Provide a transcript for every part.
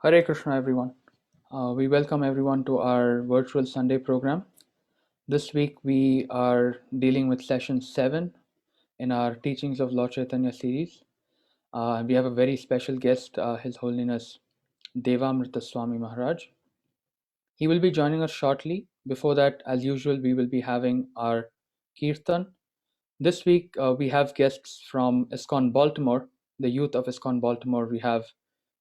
Hare Krishna, everyone. We welcome everyone to our virtual Sunday program. This week we are dealing with session 7 in our Teachings of Lord Caitanya series. We have a very special guest, His Holiness Devamrita Swami Maharaj. He will be joining us shortly. Before that, as usual, we will be having our Kirtan. This week we have guests from ISKCON Baltimore, the youth of ISKCON Baltimore. We have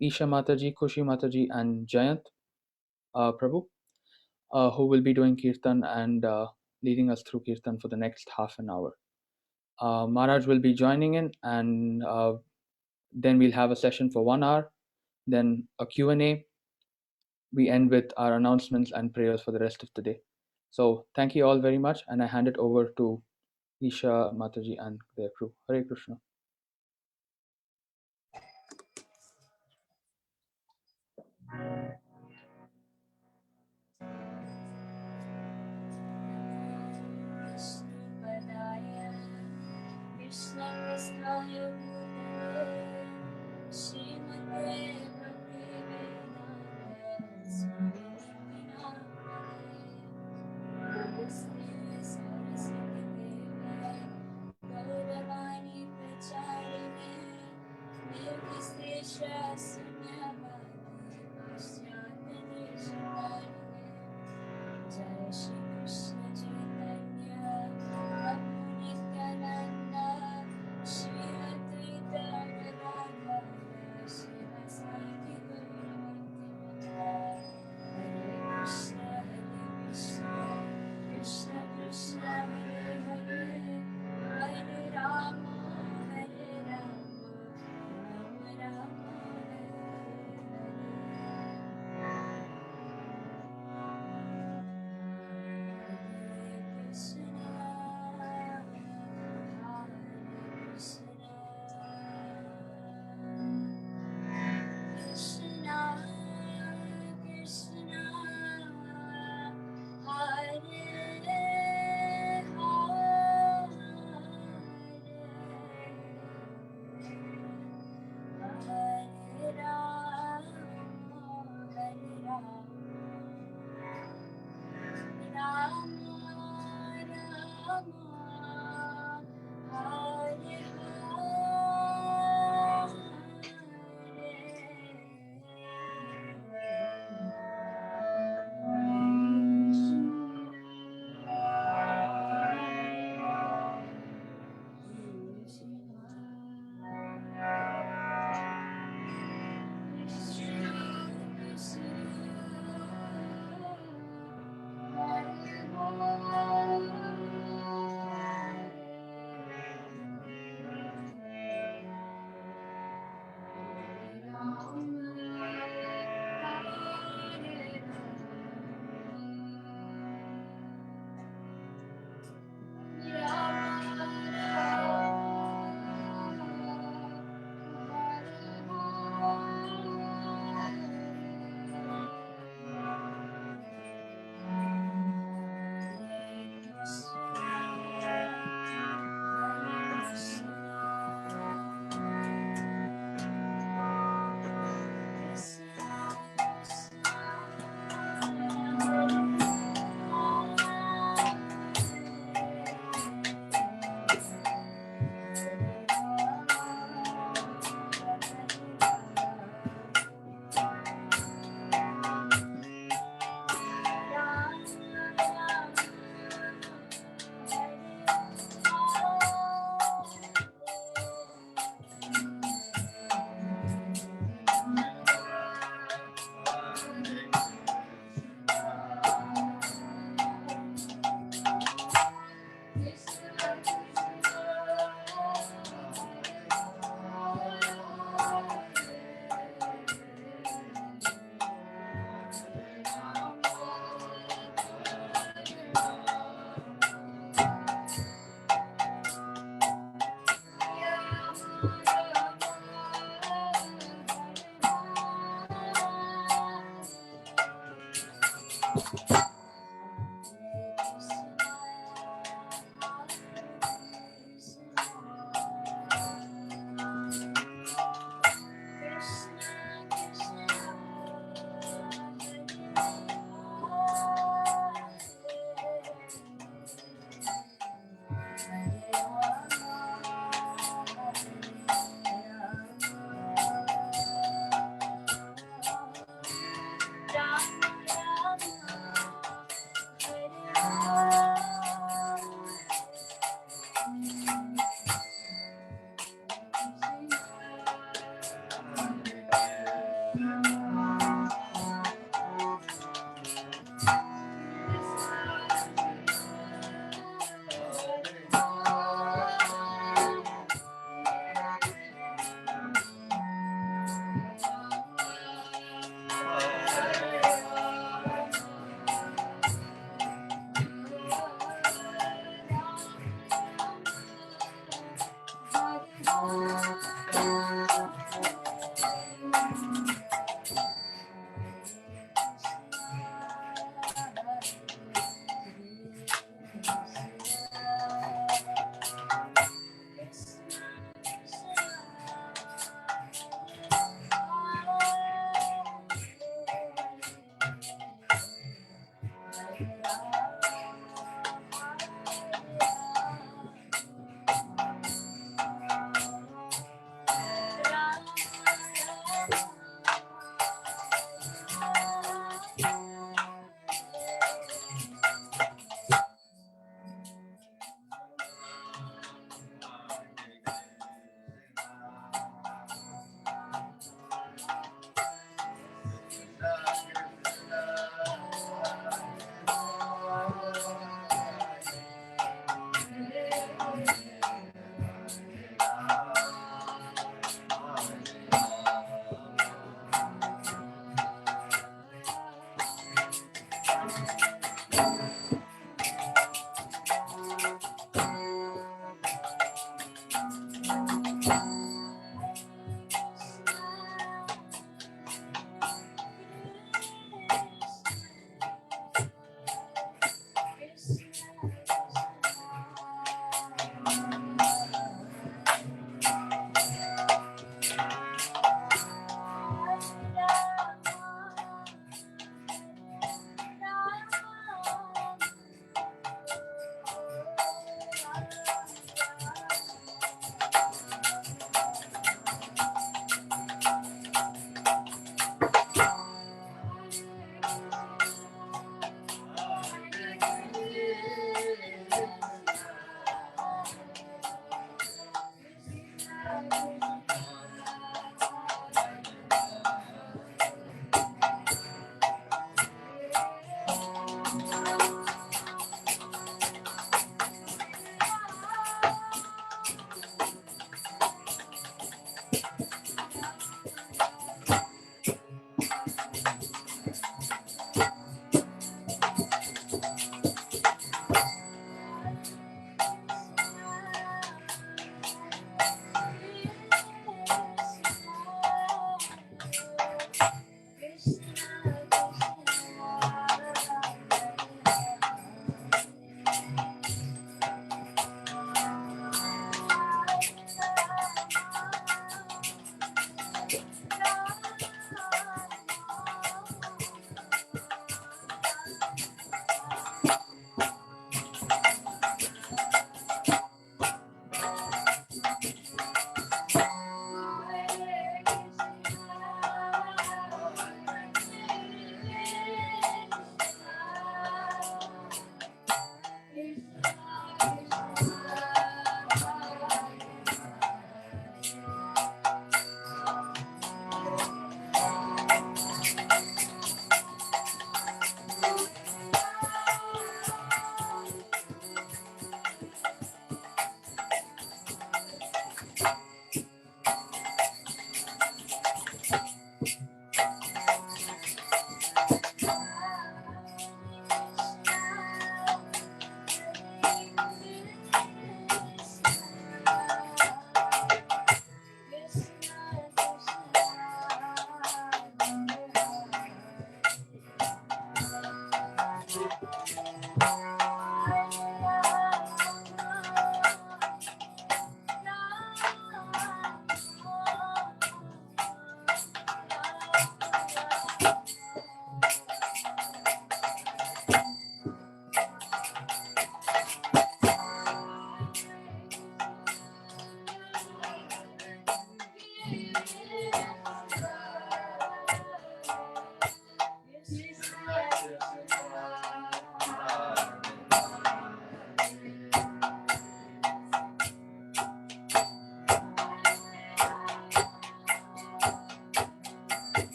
Isha Mataji, Kushi Mataji, and Jayant Prabhu, who will be doing Kirtan and leading us through Kirtan for the next half an hour. Maharaj will be joining in, and then we'll have a session for 1 hour, then a Q&A. We end with our announcements and prayers for the rest of the day. So thank you all very much, and I hand it over to Isha Mataji and their crew. Hare Krishna.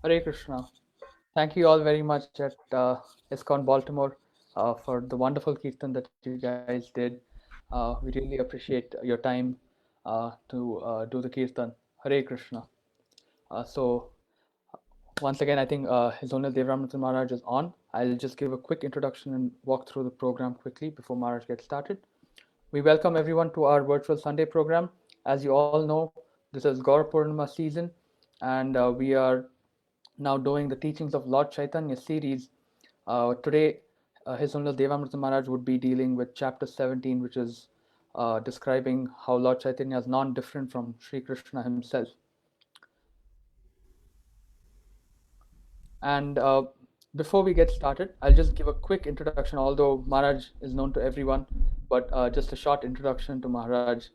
Hare Krishna. Thank you all very much at ISKCON Baltimore for the wonderful kirtan that you guys did. We really appreciate your time to do the kirtan. Hare Krishna. So Once again, I think His Holiness Devamrita Maharaj is on. I'll just give a quick introduction and walk through the program quickly before Maharaj gets started. We welcome everyone to our virtual Sunday program. As you all know, this is Gaur Purnima season, and we are now doing the teachings of Lord Chaitanya series. Today, His Holiness Devamrita Maharaj would be dealing with chapter 17, which is describing how Lord Chaitanya is non-different from Sri Krishna himself. And before we get started, I'll just give a quick introduction, although Maharaj is known to everyone, but just a short introduction to Maharaj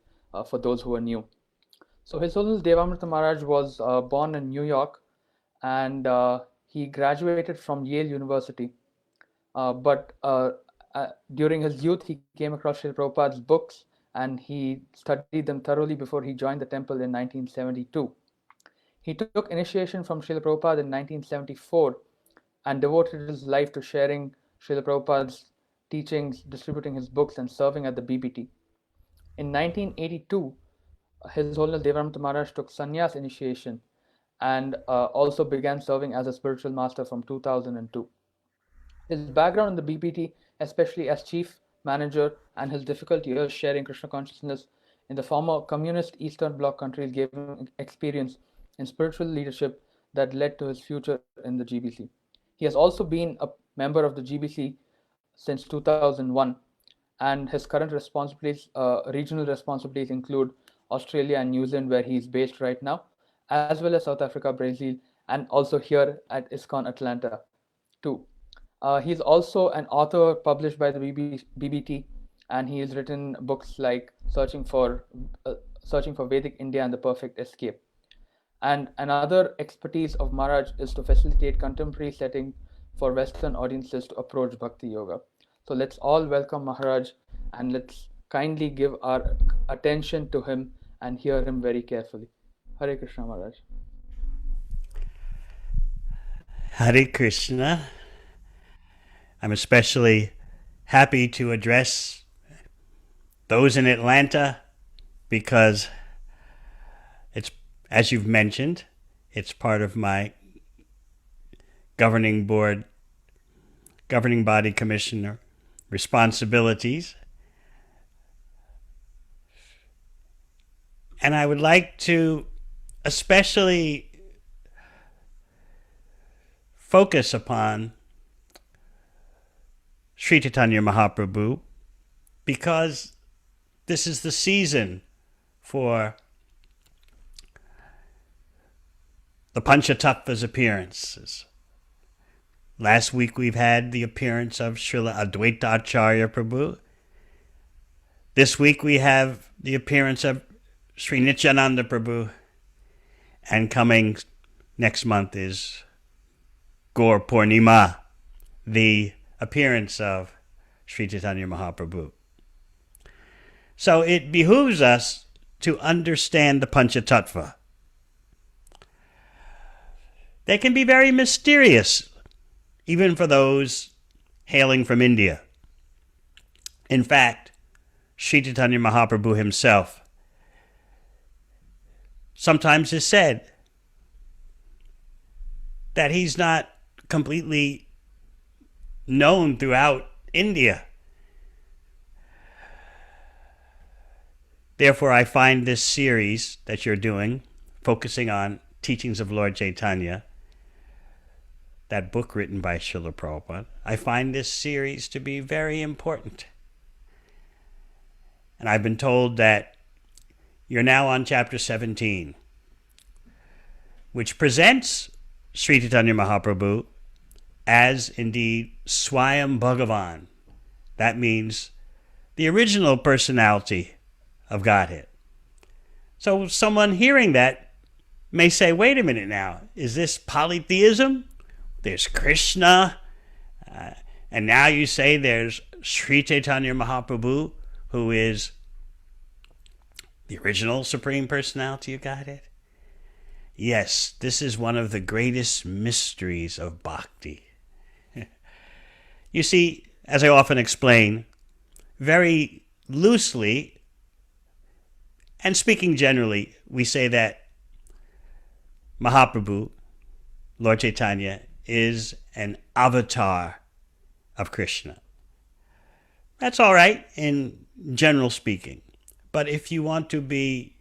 for those who are new. So His Holiness Devamrita Maharaj was born in New York, and he graduated from Yale University. But during his youth, he came across Srila Prabhupada's books, and he studied them thoroughly before he joined the temple in 1972. He took initiation from Srila Prabhupada in 1974 and devoted his life to sharing Srila Prabhupada's teachings, distributing his books, and serving at the BBT. In 1982, His Holiness Devamrita Maharaj took sannyas initiation and also began serving as a spiritual master from 2002. His background in the BPT, especially as chief manager, and his difficult years sharing Krishna consciousness in the former communist Eastern Bloc countries gave him experience in spiritual leadership that led to his future in the GBC. He has also been a member of the GBC since 2001, and his current responsibilities, regional responsibilities, include Australia and New Zealand, where he is based right now, as well as South Africa, Brazil, and also here at ISKCON Atlanta too. He's also an author published by the BBT, and he has written books like Searching for Vedic India and The Perfect Escape. And another expertise of Maharaj is to facilitate contemporary setting for Western audiences to approach Bhakti Yoga. So let's all welcome Maharaj, and let's kindly give our attention to him and hear him very carefully. Hare Krishna, Maharaj. Hare Krishna. I'm especially happy to address those in Atlanta because it's, as you've mentioned, it's part of my governing body commissioner responsibilities. And I would like to especially focus upon Sri Caitanya Mahaprabhu because this is the season for the Panchatattva's appearances. Last week we've had the appearance of Srila Advaita Acharya Prabhu. This week we have the appearance of Sri Nityananda Prabhu. And coming next month is Gaur Purnima, the appearance of Sri Caitanya Mahaprabhu. So it behooves us to understand the Panchatattva. They can be very mysterious, even for those hailing from India. In fact, Sri Caitanya Mahaprabhu himself sometimes is said that he's not completely known throughout India. Therefore, I find this series that you're doing, focusing on teachings of Lord Chaitanya, that book written by Srila Prabhupada, I find this series to be very important. And I've been told that you're now on chapter 17, which presents Sri Caitanya Mahaprabhu as indeed Swayam Bhagavan. That means the original personality of Godhead. So someone hearing that may say, wait a minute now, is this polytheism? There's Krishna, and now you say there's Sri Caitanya Mahaprabhu, who is the original Supreme Personality of Godhead? Yes, this is one of the greatest mysteries of bhakti. You see, as I often explain, very loosely, and speaking generally, we say that Mahaprabhu, Lord Caitanya is an avatar of Krishna. That's all right in general speaking. But if you want to be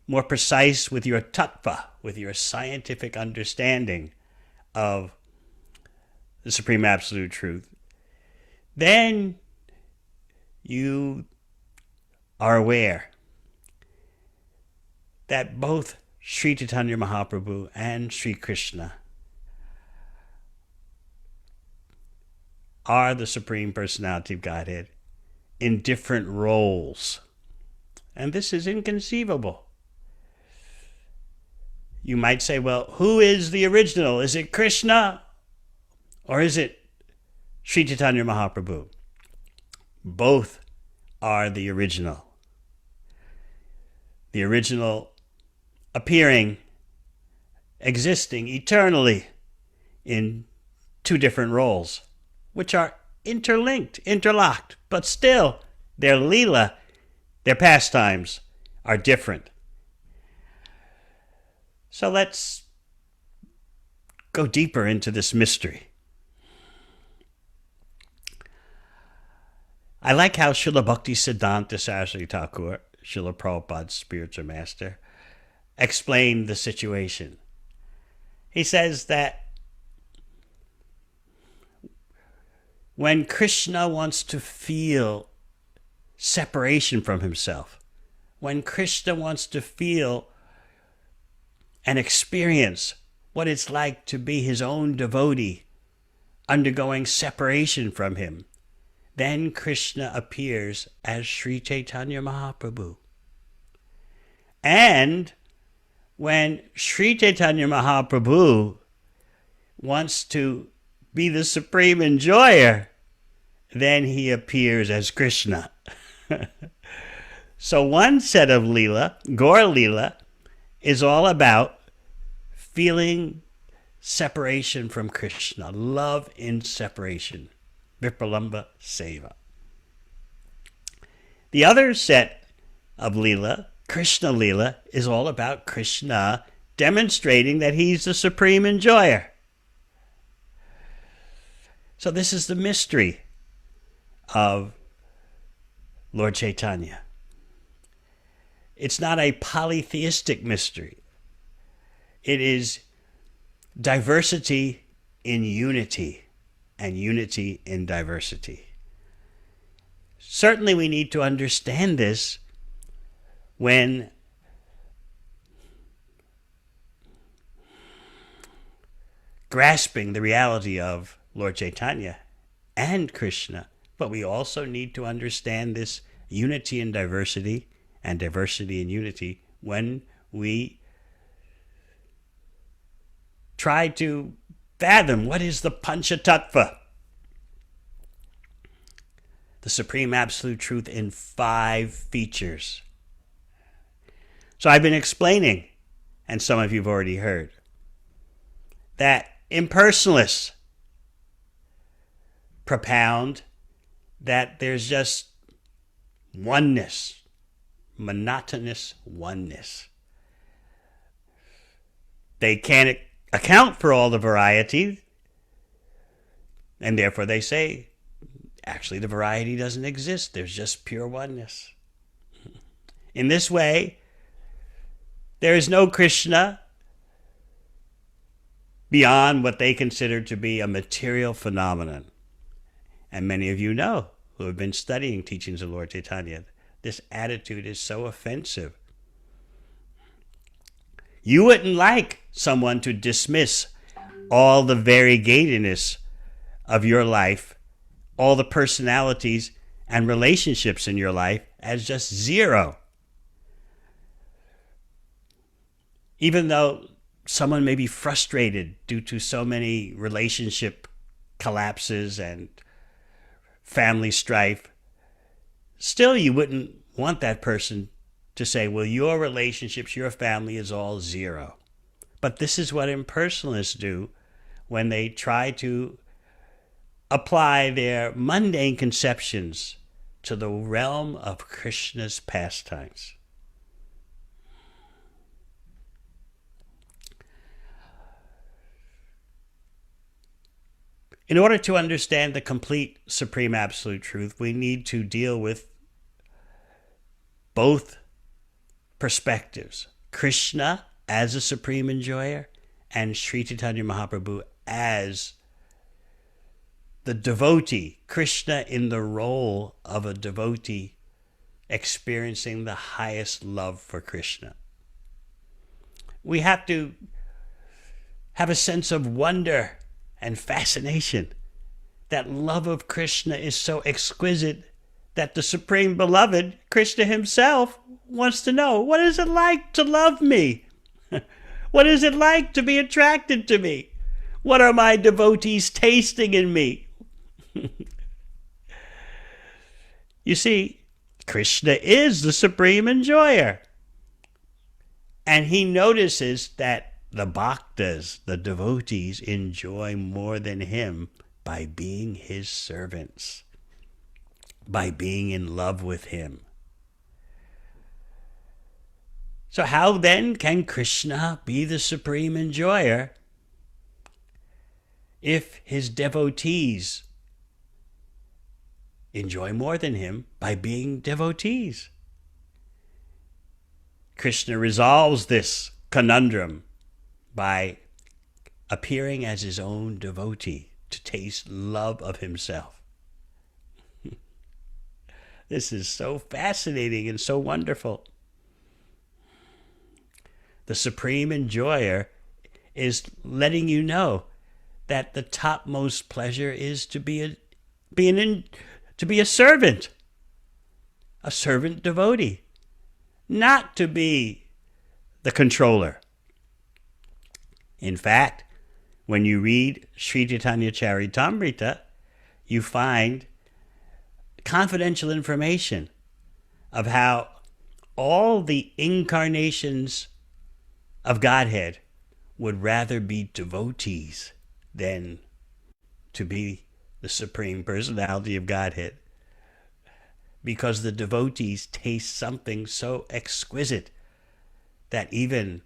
more precise with your tattva, with your scientific understanding of the Supreme Absolute Truth, then you are aware that both Sri Chaitanya Mahaprabhu and Sri Krishna are the Supreme Personality of Godhead in different roles. And this is inconceivable. You might say, well, who is the original? Is it Krishna or is it Sri Chaitanya Mahaprabhu? Both are the original. The original appearing, existing eternally in two different roles, which are interlinked, interlocked, but still their leela, their pastimes, are different. So let's go deeper into this mystery. I like how Srila Bhakti Siddhanta Saraswati Thakur, Srila Prabhupada's spiritual master, explained the situation. He says that when Krishna wants to feel separation from himself, when Krishna wants to feel and experience what it's like to be his own devotee, undergoing separation from him, then Krishna appears as Sri Chaitanya Mahaprabhu. And when Sri Chaitanya Mahaprabhu wants to be the supreme enjoyer, then he appears as Krishna. So one set of Leela, Gaur Leela, is all about feeling separation from Krishna, love in separation, Vipralamba Seva. The other set of Leela, Krishna Leela, is all about Krishna demonstrating that he's the supreme enjoyer. So this is the mystery of Lord Chaitanya. It's not a polytheistic mystery. It is diversity in unity and unity in diversity. Certainly we need to understand this when grasping the reality of Lord Chaitanya and Krishna, but we also need to understand this unity in diversity and diversity in unity when we try to fathom what is the Panchatattva, the Supreme Absolute Truth in 5 features. So I've been explaining, and some of you have already heard, that impersonalists propound that there's just oneness, monotonous oneness. They can't account for all the variety, and therefore they say, actually the variety doesn't exist. There's just pure oneness. In this way, there is no Krishna beyond what they consider to be a material phenomenon. And many of you know, who have been studying teachings of Lord Caitanya, this attitude is so offensive. You wouldn't like someone to dismiss all the variegatedness of your life, all the personalities and relationships in your life as just zero. Even though someone may be frustrated due to so many relationship collapses and family strife, still you wouldn't want that person to say, well, your relationships, your family is all zero. But this is what impersonalists do when they try to apply their mundane conceptions to the realm of Krishna's pastimes. In order to understand the complete Supreme Absolute Truth, we need to deal with both perspectives. Krishna as a supreme enjoyer and Sri Caitanya Mahaprabhu as the devotee. Krishna in the role of a devotee experiencing the highest love for Krishna. We have to have a sense of wonder and fascination. That love of Krishna is so exquisite that the Supreme Beloved, Krishna himself, wants to know, what is it like to love me? What is it like to be attracted to me? What are my devotees tasting in me? You see, Krishna is the supreme enjoyer. And he notices that the bhaktas, the devotees, enjoy more than him by being his servants, by being in love with him. So how then can Krishna be the supreme enjoyer if his devotees enjoy more than him by being devotees? Krishna resolves this conundrum by appearing as his own devotee to taste love of himself. This is so fascinating and so wonderful. The supreme enjoyer is letting you know that the topmost pleasure is to be a servant devotee, not to be the controller. In fact, when you read Sri Caitanya Charitamrita, you find confidential information of how all the incarnations of Godhead would rather be devotees than to be the Supreme Personality of Godhead, because the devotees taste something so exquisite that even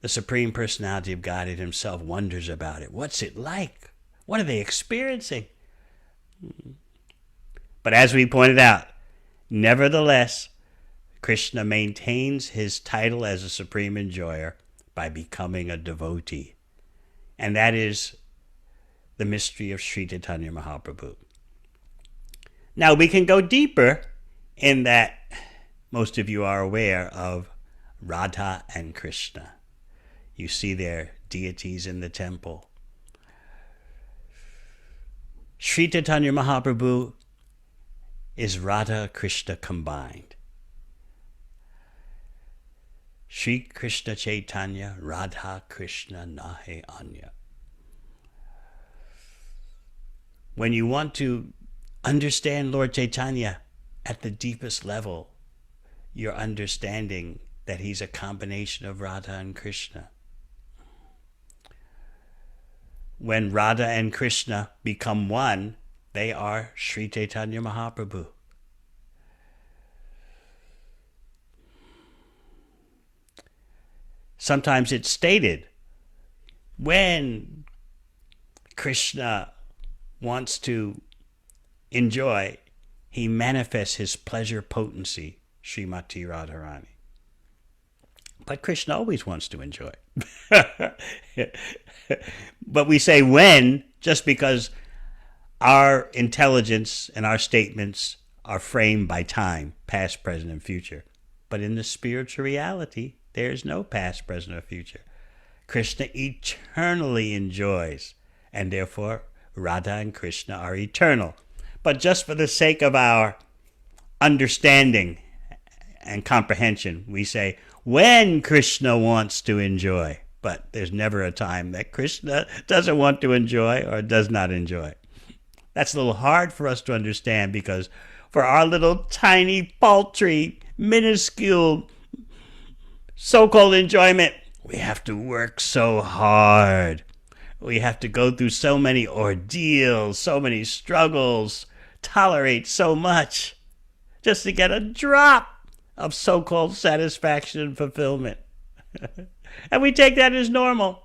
the Supreme Personality of Godhead himself wonders about it. What's it like? What are they experiencing? But as we pointed out, nevertheless, Krishna maintains his title as a supreme enjoyer by becoming a devotee. And that is the mystery of Sri Caitanya Mahaprabhu. Now we can go deeper in that most of you are aware of Radha and Krishna. You see their deities in the temple. Sri Caitanya Mahaprabhu is Radha Krishna combined. Shri Krishna Chaitanya, Radha Krishna Nahe Anya. When you want to understand Lord Chaitanya at the deepest level, you're understanding that he's a combination of Radha and Krishna. When Radha and Krishna become one, they are Sri Caitanya Mahaprabhu. Sometimes it's stated, when Krishna wants to enjoy, he manifests his pleasure potency, Srimati Radharani. But Krishna always wants to enjoy. But we say when, just because our intelligence and our statements are framed by time, past, present, and future. But in the spiritual reality, there is no past, present, or future. Krishna eternally enjoys, and therefore Radha and Krishna are eternal. But just for the sake of our understanding and comprehension, we say, when Krishna wants to enjoy. But there's never a time that Krishna doesn't want to enjoy or does not enjoy. That's a little hard for us to understand, because for our little tiny, paltry, minuscule so-called enjoyment, we have to work so hard. We have to go through so many ordeals, so many struggles, tolerate so much just to get a drop of so-called satisfaction and fulfillment. And we take that as normal.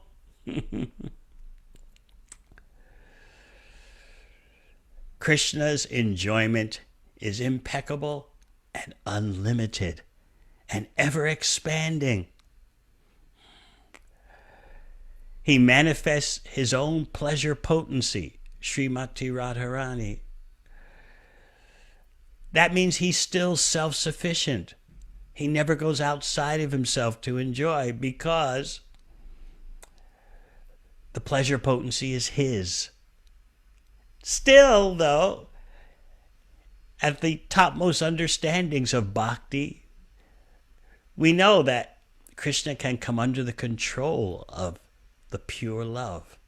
Krishna's enjoyment is impeccable and unlimited and ever expanding. He manifests his own pleasure potency, Srimati Radharani. That means he's still self-sufficient. He never goes outside of himself to enjoy because the pleasure potency is his. Still, though, at the topmost understandings of bhakti, we know that Krishna can come under the control of the pure love,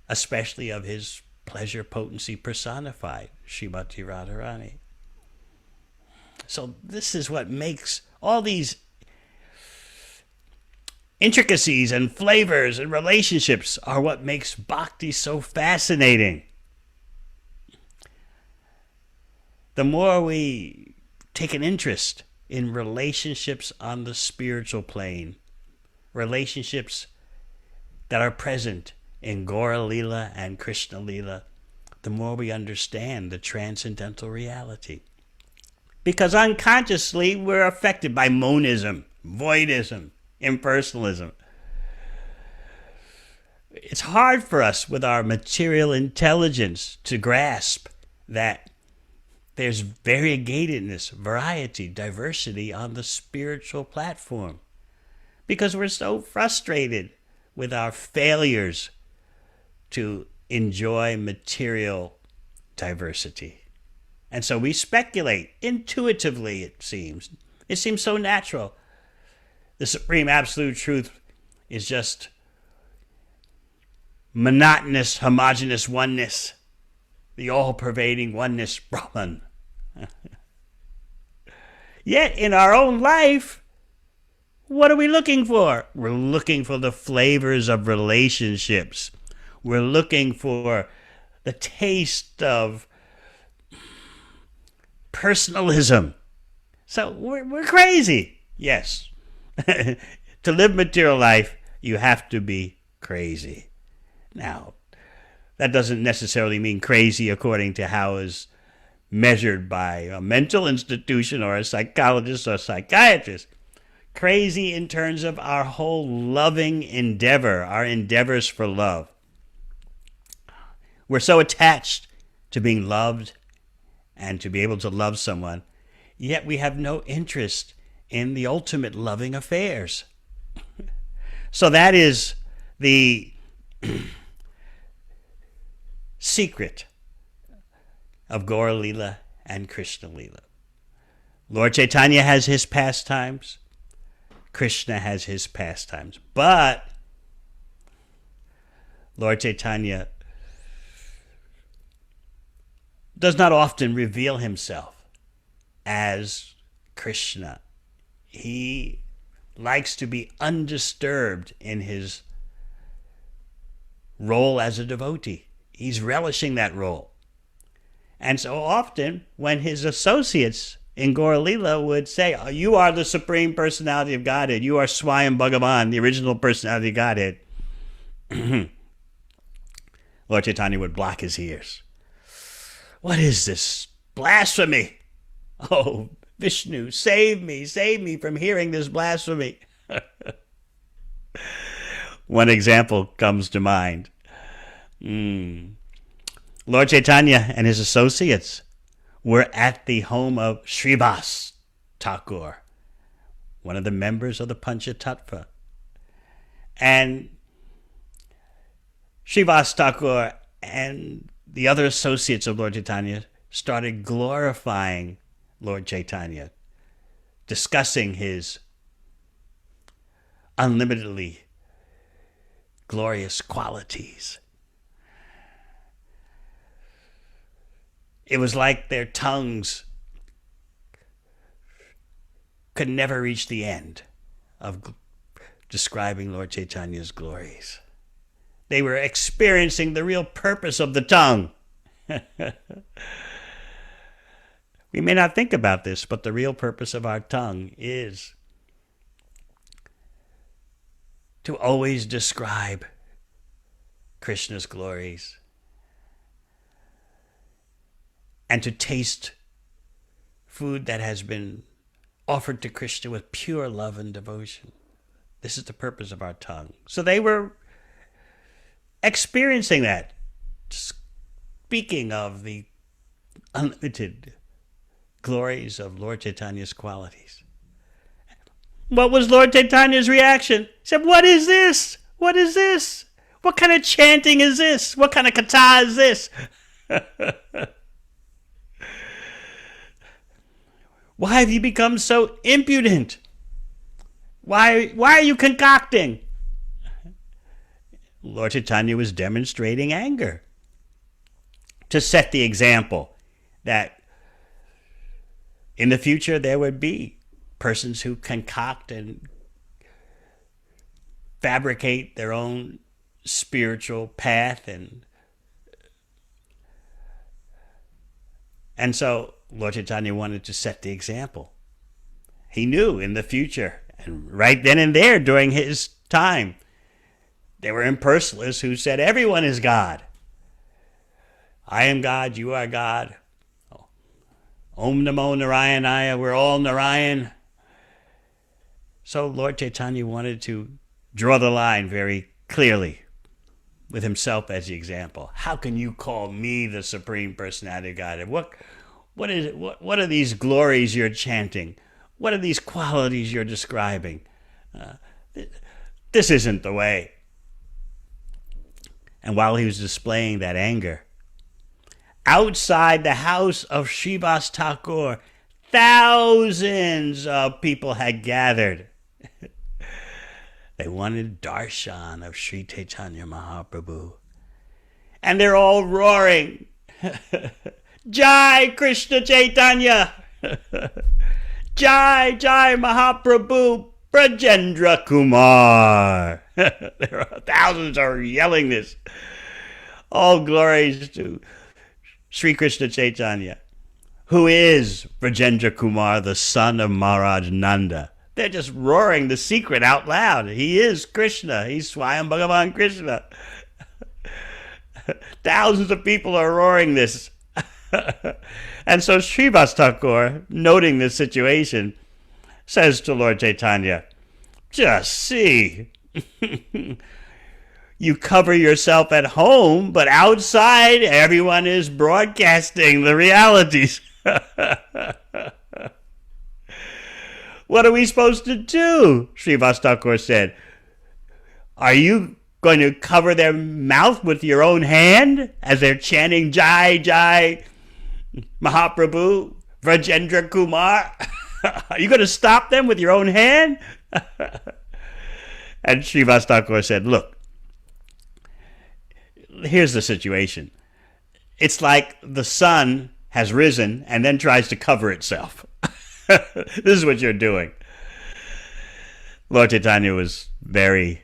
especially of his pleasure potency personified, Srimati Radharani. So this is what makes all these intricacies and flavors and relationships are what makes bhakti so fascinating. The more we take an interest in relationships on the spiritual plane, relationships that are present in Gaura Lila and Krishna Lila, the more we understand the transcendental reality. Because unconsciously we're affected by monism, voidism, impersonalism. It's hard for us with our material intelligence to grasp that there's variegatedness, variety, diversity on the spiritual platform. Because we're so frustrated with our failures to enjoy material diversity. And so we speculate intuitively, it seems. It seems so natural. The Supreme Absolute Truth is just monotonous, homogeneous oneness, the all-pervading oneness, Brahman. Yet in our own life, what are we looking for? We're looking for the flavors of relationships. We're looking for the taste of personalism. So we're crazy. Yes. To live material life, you have to be crazy. Now, that doesn't necessarily mean crazy according to how is measured by a mental institution or a psychologist or psychiatrist. Crazy in terms of our whole loving endeavor, our endeavors for love. We're so attached to being loved and to be able to love someone, yet we have no interest in the ultimate loving affairs. So that is the secret of Gaura Lila and Krishna Lila. Lord Chaitanya has his pastimes. Krishna has his pastimes. But Lord Chaitanya does not often reveal himself as Krishna. He likes to be undisturbed in his role as a devotee. He's relishing that role. And so often, when his associates in Gaura Lila would say, oh, you are the Supreme Personality of Godhead, you are Swayam Bhagavan, the original personality of Godhead, Lord Chaitanya would block his ears. What is this? Blasphemy! Oh, Vishnu, save me from hearing this blasphemy. One example comes to mind. Lord Chaitanya and his associates were at the home of Srivas Thakur, one of the members of the Panchatattva. And Srivas Thakur and the other associates of Lord Chaitanya started glorifying Lord Chaitanya, discussing his unlimitedly glorious qualities. It was like their tongues could never reach the end of describing Lord Chaitanya's glories. They were experiencing the real purpose of the tongue. We may not think about this, but the real purpose of our tongue is to always describe Krishna's glories. and to taste food that has been offered to Krishna with pure love and devotion. This is the purpose of our tongue. So they were experiencing that, speaking of the unlimited glories of Lord Chaitanya's qualities. What was Lord Chaitanya's reaction? He said, "What is this? What is this? What kind of chanting is this? What kind of katha is this? Why have you become so impudent? Why are you concocting?" Lord Chaitanya was demonstrating anger to set the example that in the future there would be persons who concoct and fabricate their own spiritual path, and so Lord Chaitanya wanted to set the example. He knew in the future, and right then and there during his time, there were impersonalists who said everyone is God. I am God, you are God. Om Namo Narayanaya, we're all Narayan. So Lord Chaitanya wanted to draw the line very clearly with himself as the example. How can you call me the Supreme Personality of Godhead? What is it? What are these glories you're chanting? What are these qualities you're describing? This isn't the way. And while he was displaying that anger, outside the house of Srivas Thakur, thousands of people had gathered. They wanted darshan of Sri Caitanya Mahaprabhu. And they're all roaring, "Jai Krishna Chaitanya! Jai Jai Mahaprabhu Brajendra Kumar!" There are thousands are yelling this. All glories to Sri Krishna Chaitanya, who is Brajendra Kumar, the son of Maharaj Nanda. They're just roaring the secret out loud. He is Krishna. He's Swayam Bhagavan Krishna. Thousands of people are roaring this. And so Srivas Thakur, noting this situation, says to Lord Chaitanya, "Just see. You cover yourself at home, but outside everyone is broadcasting the realities." "What are we supposed to do?" Srivas Thakur said. "Are you going to cover their mouth with your own hand as they're chanting Jai Jai Mahaprabhu Vrajendra Kumar? Are you going to stop them with your own hand?" And Srivas Thakur said, "Look, here's the situation. It's like the sun has risen and then tries to cover itself. This is what you're doing." Lord Chaitanya was very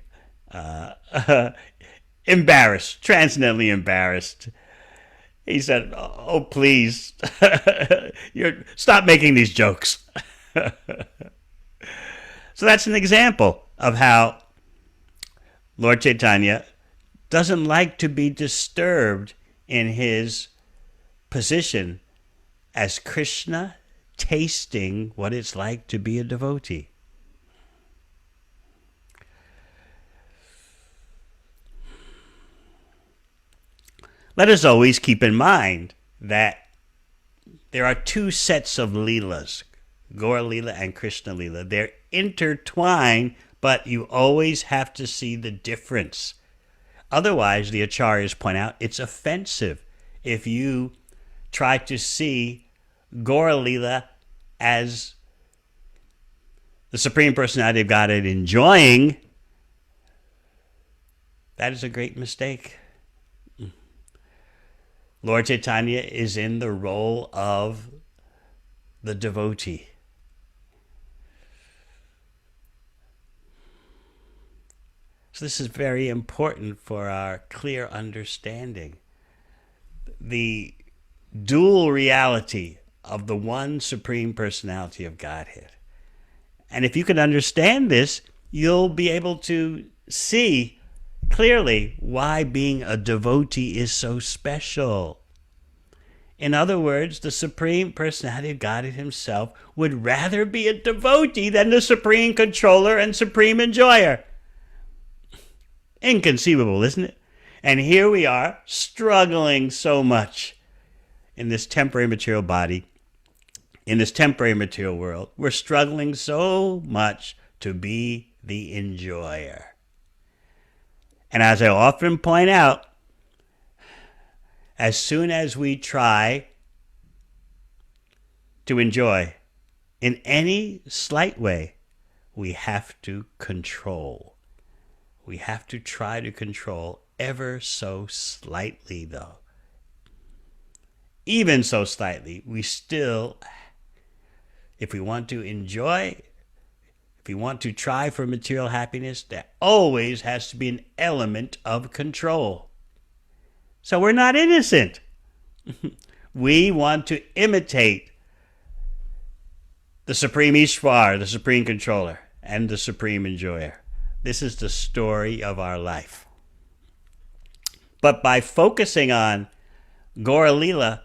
embarrassed, transcendently embarrassed. He said, "Oh, please, stop making these jokes." So that's an example of how Lord Chaitanya doesn't like to be disturbed in his position as Krishna, tasting what it's like to be a devotee. Let us always keep in mind that there are two sets of leelas, Gaur Leela and Krishna Leela. They're intertwined, but you always have to see the difference. Otherwise, the acharyas point out, it's offensive if you try to see Gaur Leela as the Supreme Personality of Godhead enjoying. That is a great mistake. Lord Chaitanya is in the role of the devotee. So this is very important for our clear understanding. The dual reality of the one Supreme Personality of Godhead. And if you can understand this, you'll be able to see clearly why being a devotee is so special. In other words, the Supreme Personality of Godhead himself would rather be a devotee than the Supreme Controller and Supreme Enjoyer. Inconceivable, isn't it? And here we are, struggling so much in this temporary material body, in this temporary material world. We're struggling so much to be the enjoyer. And as I often point out, as soon as we try to enjoy in any slight way, we have to control. We have to try to control ever so slightly, though. Even so slightly, we still, if we want to enjoy, if we want to try for material happiness, there always has to be an element of control. So we're not innocent. We want to imitate the Supreme Ishvara, the Supreme Controller, and the Supreme Enjoyer. This is the story of our life. But by focusing on Gaura Lila,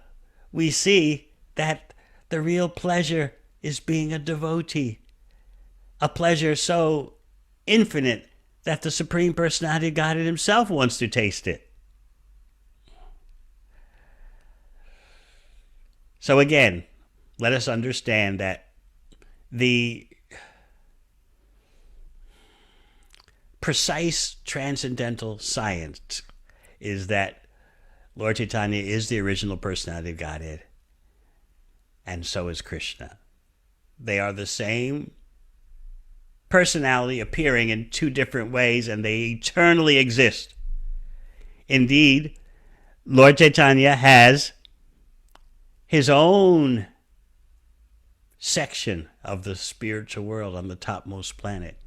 we see that the real pleasure is being a devotee. A pleasure so infinite that the Supreme Personality of Godhead himself wants to taste it. So again, let us understand that the precise transcendental science is that Lord Chaitanya is the original personality of Godhead, and so is Krishna. They are the same personality appearing in two different ways, and they eternally exist. Indeed, Lord Chaitanya has his own section of the spiritual world on the topmost planet.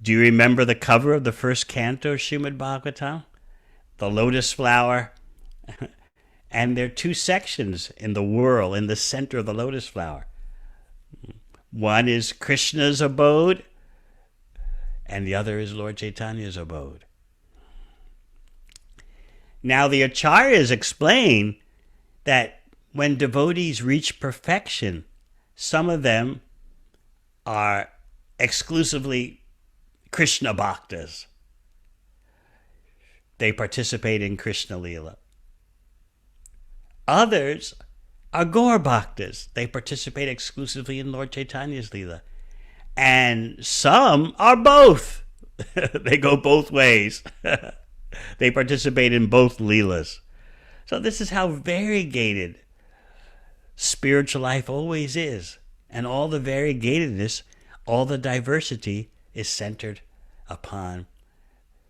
Do you remember the cover of the first canto of Srimad Bhagavatam? The lotus flower. And there are two sections in the whirl, in the center of the lotus flower. One is Krishna's abode, and the other is Lord Chaitanya's abode. Now the acharyas explain that when devotees reach perfection, some of them are exclusively Krishna bhaktas. They participate in Krishna Lila. Others are Gaur bhaktas. They participate exclusively in Lord Chaitanya's Lila. And some are both. They go both ways. They participate in both Leelas. So this is how variegated spiritual life always is. And all the variegatedness, all the diversity is centered upon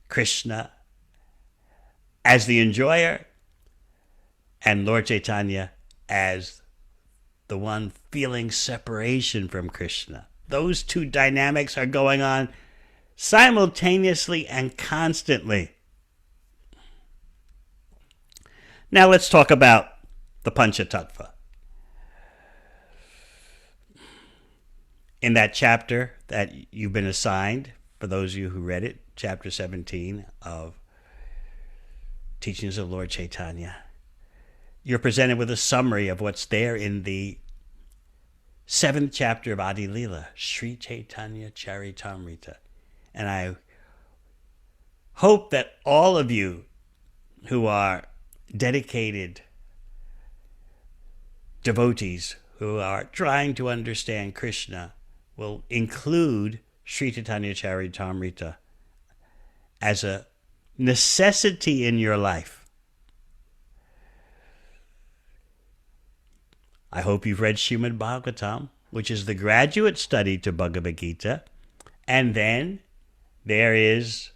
Krishna as the enjoyer and Lord Chaitanya as the one feeling separation from Krishna. Those two dynamics are going on simultaneously and constantly. Now let's talk about the Panchatattva. In that chapter that you've been assigned, for those of you who read it, chapter 17 of Teachings of Lord Chaitanya, you're presented with a summary of what's there in the 7th chapter of Adi Lila, Sri Chaitanya Charitamrita. And I hope that all of you who are dedicated devotees who are trying to understand Krishna will include Sri Chaitanya Charitamrita as a necessity in your life. I hope you've read Srimad Bhagavatam, which is the graduate study to Bhagavad Gita, and then there is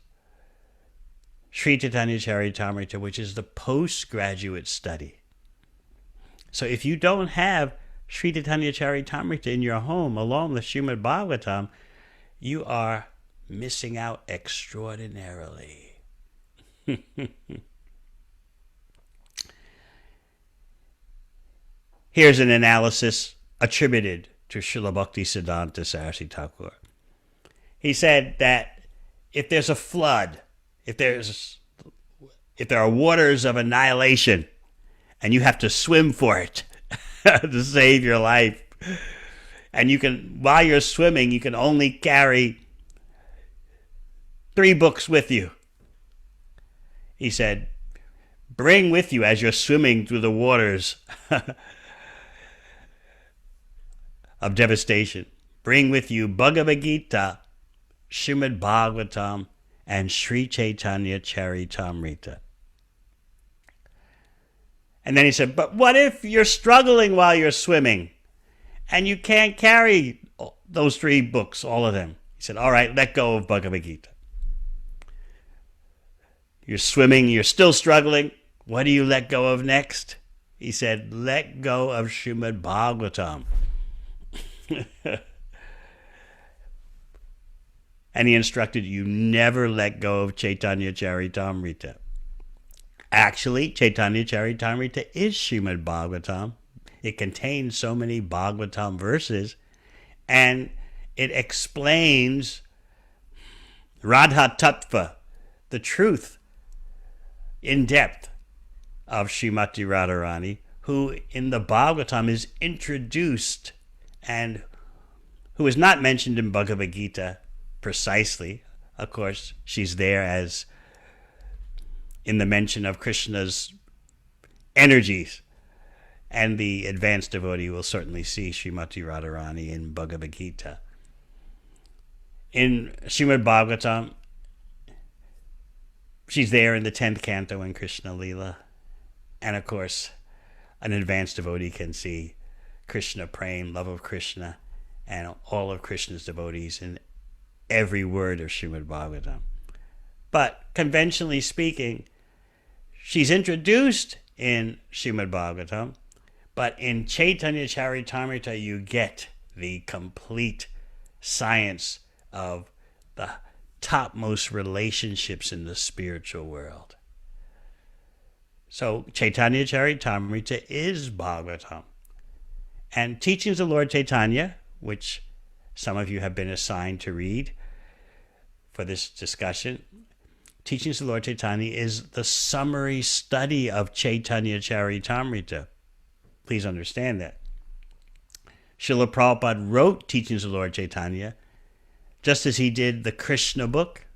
Sri Chaitanya Charitamrita, which is the postgraduate study. So if you don't have Sri Chaitanya Charitamrita in your home along with Srimad Bhagavatam, you are missing out extraordinarily. Here's an analysis attributed to Srila Bhaktisiddhanta Saraswati Thakur. He said that if there's a flood, if there are waters of annihilation, and you have to swim for it to save your life. And you can, while you're swimming, you can only carry 3 books with you. He said, bring with you as you're swimming through the waters of devastation. Bring with you Bhagavad Gita, Srimad Bhagavatam, and Sri Caitanya Charitamrita. And then he said, but what if you're struggling while you're swimming and you can't carry those 3 books, all of them? He said, all right, let go of Bhagavad Gita. You're swimming, you're still struggling. What do you let go of next? He said, let go of Srimad Bhagavatam. And he instructed you never let go of Caitanya Charitamrita. Actually, Caitanya Charitamrita is Srimad Bhagavatam. It contains so many Bhagavatam verses, and it explains Radha Tattva, the truth in depth of Srimati Radharani, who in the Bhagavatam is introduced and who is not mentioned in Bhagavad Gita precisely. Of course, she's there as in the mention of Krishna's energies, and the advanced devotee will certainly see Srimati Radharani in Bhagavad Gita. In Srimad Bhagavatam, she's there in the 10th canto in Krishna Lila. And of course, an advanced devotee can see Krishna praying, love of Krishna, and all of Krishna's devotees in every word of Srimad Bhagavatam. But conventionally speaking, she's introduced in Srimad Bhagavatam, but in Caitanya Charitamrita you get the complete science of the topmost relationships in the spiritual world. So Caitanya Charitamrita is Bhagavatam. And Teachings of Lord Caitanya, which some of you have been assigned to read for this discussion, Teachings of Lord Caitanya is the summary study of Caitanya Charitamrita. Please understand that. Srila Prabhupada wrote Teachings of Lord Caitanya just as he did the Krishna book,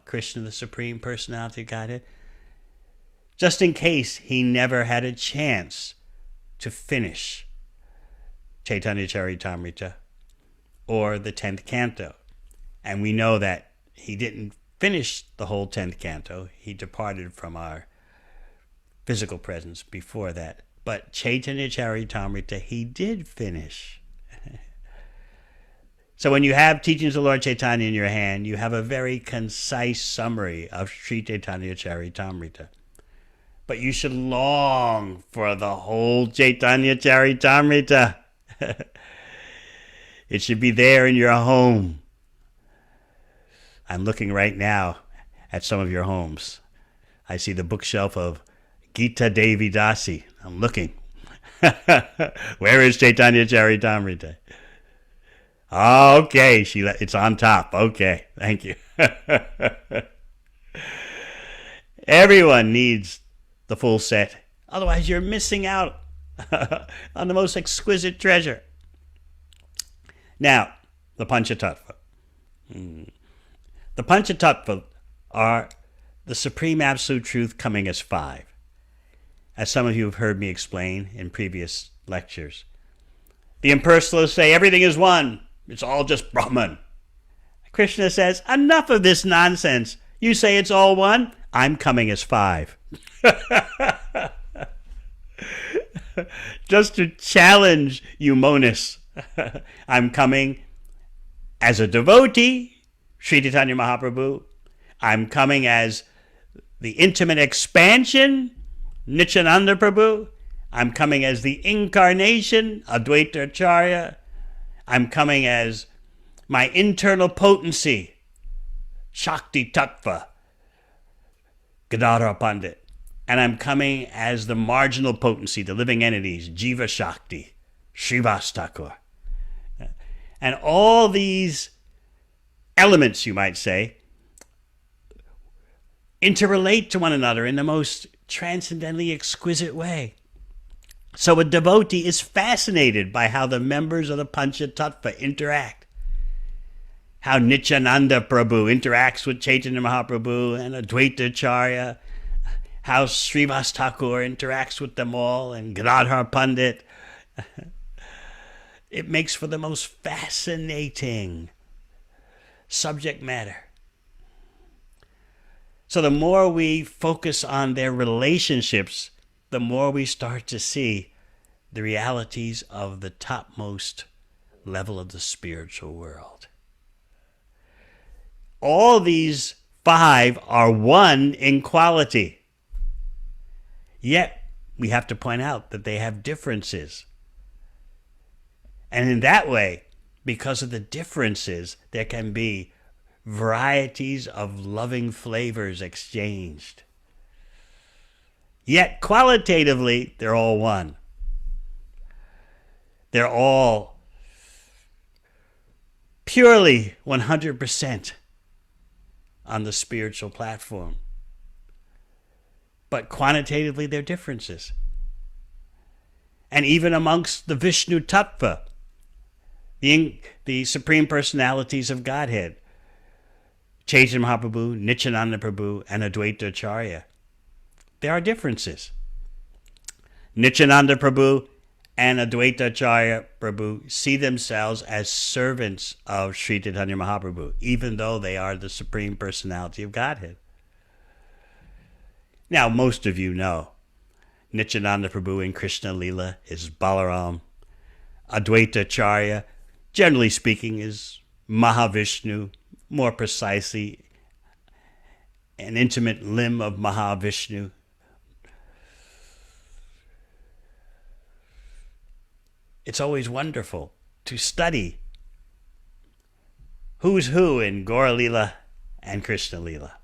Krishna, the Supreme Personality of Godhead, just in case he never had a chance to finish Caitanya Charitamrita or the 10th canto. And we know that he didn't finish the whole 10th canto. He departed from our physical presence before that. But Caitanya Charitamrita he did finish. So when you have Teachings of Lord Caitanya in your hand, you have a very concise summary of Sri Caitanya Charitamrita. But you should long for the whole Caitanya Charitamrita. It should be there in your home. I'm looking right now at some of your homes. I see the bookshelf of Gita Devi Dasi. I'm looking. Where is Caitanya Charitamrita? Okay, it's on top. Okay, thank you. Everyone needs the full set. Otherwise, you're missing out on the most exquisite treasure. Now, the Panchatattva. The Panchatattva are the Supreme Absolute Truth coming as 5. As some of you have heard me explain in previous lectures. The impersonalists say everything is one. It's all just Brahman. Krishna says, enough of this nonsense. You say it's all one. I'm coming as 5. Just to challenge you monists. I'm coming as a devotee, Sri Caitanya Mahaprabhu. I'm coming as the intimate expansion, Nityananda Prabhu. I'm coming as the incarnation, Advaita Acharya. I'm coming as my internal potency, Shakti Tattva, Gadadhar Pandit. And I'm coming as the marginal potency, the living entities, Jiva Shakti, Srivas Thakur. And all these elements, you might say, interrelate to one another in the most transcendently exquisite way. So a devotee is fascinated by how the members of the Panchatattva interact. How Nityananda Prabhu interacts with Chaitanya Mahaprabhu and Advaita Acharya. How Srivas Thakur interacts with them all, and Gadadhar Pandit. It makes for the most fascinating subject matter. So the more we focus on their relationships, the more we start to see the realities of the topmost level of the spiritual world. All these five are one in quality. Yet, we have to point out that they have differences. And in that way, because of the differences, there can be varieties of loving flavors exchanged. Yet, qualitatively, they're all one. They're all purely 100% on the spiritual platform. But quantitatively, there are differences. And even amongst the Vishnu Tattva, the Supreme Personalities of Godhead, Chaitanya Mahaprabhu, Nityananda Prabhu, and Advaita Acharya, there are differences. Nityananda Prabhu and Advaita Acharya Prabhu see themselves as servants of Sri Chaitanya Mahaprabhu, even though they are the Supreme Personality of Godhead. Now, most of you know Nityananda Prabhu in Krishna Lila is Balaram. Advaita Acharya, generally speaking, is Mahavishnu, more precisely, an intimate limb of Mahavishnu. It's always wonderful to study who's who in Gaura Lila and Krishna Lila.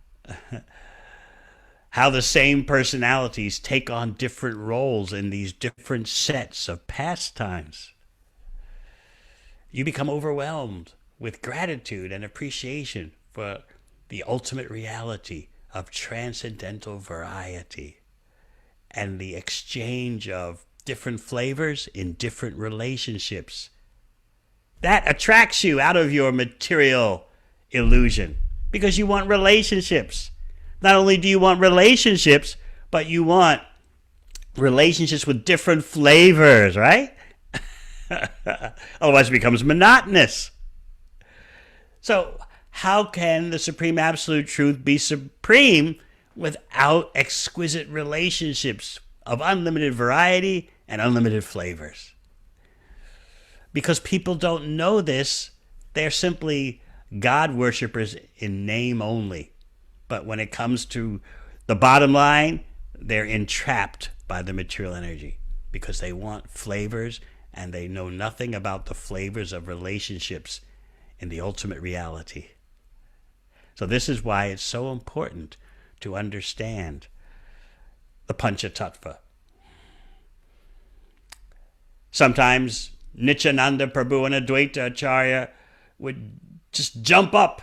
How the same personalities take on different roles in these different sets of pastimes. You become overwhelmed with gratitude and appreciation for the ultimate reality of transcendental variety and the exchange of different flavors in different relationships. That attracts you out of your material illusion because you want relationships. Not only do you want relationships, but you want relationships with different flavors, right? Otherwise it becomes monotonous. So how can the Supreme Absolute Truth be supreme without exquisite relationships of unlimited variety and unlimited flavors? Because people don't know this, they're simply God worshippers in name only. But when it comes to the bottom line, they're entrapped by the material energy because they want flavors and they know nothing about the flavors of relationships in the ultimate reality. So this is why it's so important to understand the Panchatattva. Sometimes Nityananda Prabhu and Advaita Acharya would just jump up,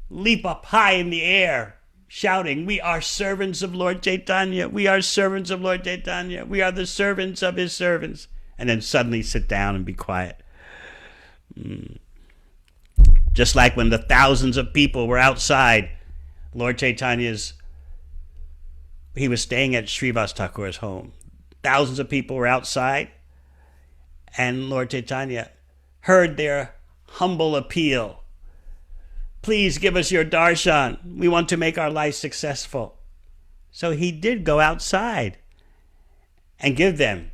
leap up high in the air, shouting, "We are servants of Lord Chaitanya. We are servants of Lord Chaitanya. We are the servants of his servants." And then suddenly sit down and be quiet. Just like when the thousands of people were outside Lord Chaitanya's, he was staying at Srivas Thakur's home. Thousands of people were outside, and Lord Chaitanya heard their humble appeal. "Please give us your darshan. We want to make our life successful." So he did go outside and give them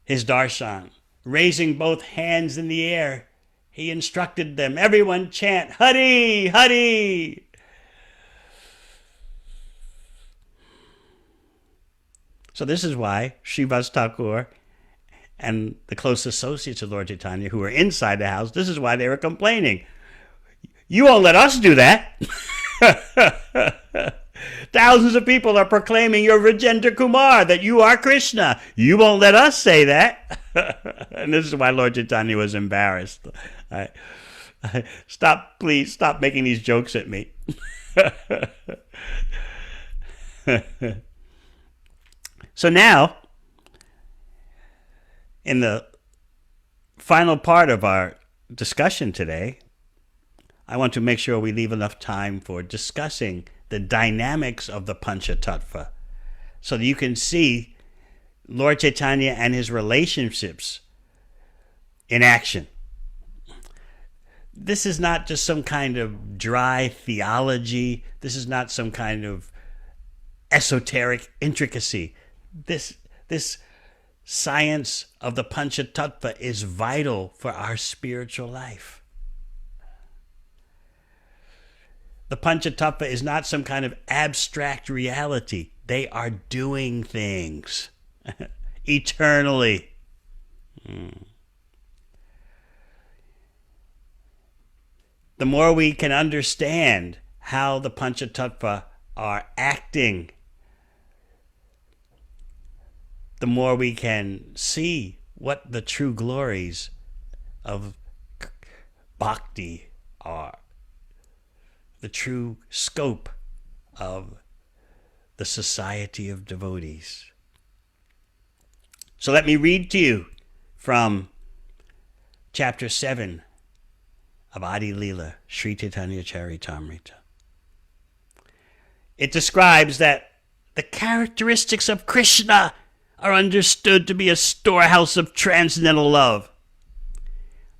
his darshan. Raising both hands in the air, he instructed them, "Everyone chant, Hari, Hari." So this is why Srivas Thakur and the close associates of Lord Chaitanya who were inside the house, this is why they were complaining. "You won't let us do that." Thousands of people are proclaiming you're Rajendra Kumar, that you are Krishna. You won't let us say that. And this is why Lord Chaitanya was embarrassed. Please stop making these jokes at me. So now, in the final part of our discussion today, I want to make sure we leave enough time for discussing the dynamics of the Panchatattva so that you can see Lord Caitanya and his relationships in action. This is not just some kind of dry theology. This is not some kind of esoteric intricacy. This science of the Panchatattva is vital for our spiritual life. The Panchatattva is not some kind of abstract reality. They are doing things eternally. The more we can understand how the Panchatattva are acting, the more we can see what the true glories of bhakti are, the true scope of the society of devotees. So let me read to you from chapter 7 of Adi Lila, Sri Caitanya Charitamrita. It describes that the characteristics of Krishna are understood to be a storehouse of transcendental love.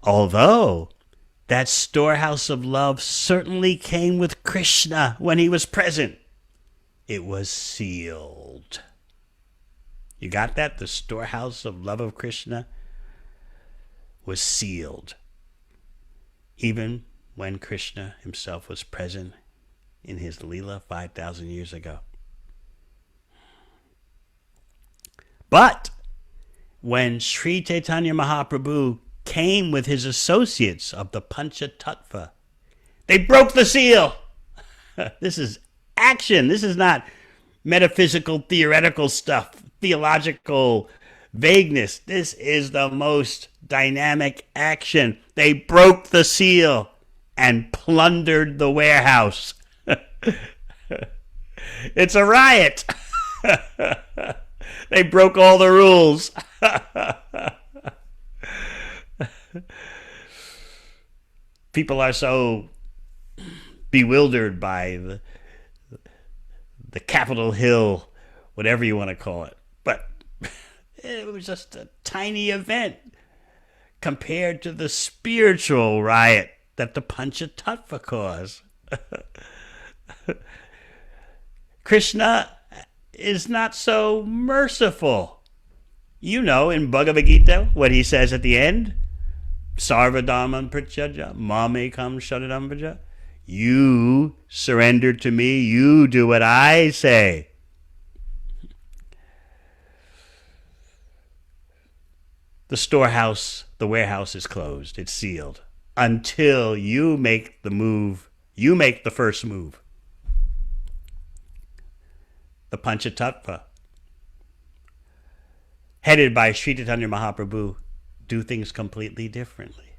Although that storehouse of love certainly came with Krishna when he was present, it was sealed. You got that? The storehouse of love of Krishna was sealed, even when Krishna himself was present in his Leela 5,000 years ago. But when Sri Caitanya Mahaprabhu came with his associates of the Panchatattva, they broke the seal. This is action. This is not metaphysical, theoretical stuff, theological vagueness. This is the most dynamic action. They broke the seal and plundered the warehouse. It's a riot. They broke all the rules. People are so bewildered by the Capitol Hill, whatever you want to call it. But it was just a tiny event compared to the spiritual riot that the Panchatattva caused. Krishna is not so merciful. You know in Bhagavad Gita what he says at the end. Sarvadharman pratyajya mamekam sharanam vraja. You surrender to me. You do what I say. The storehouse, the warehouse is closed. It's sealed until you make the move. You make the first move. The Panchatattva, headed by Sri Caitanya Mahaprabhu, do things completely differently.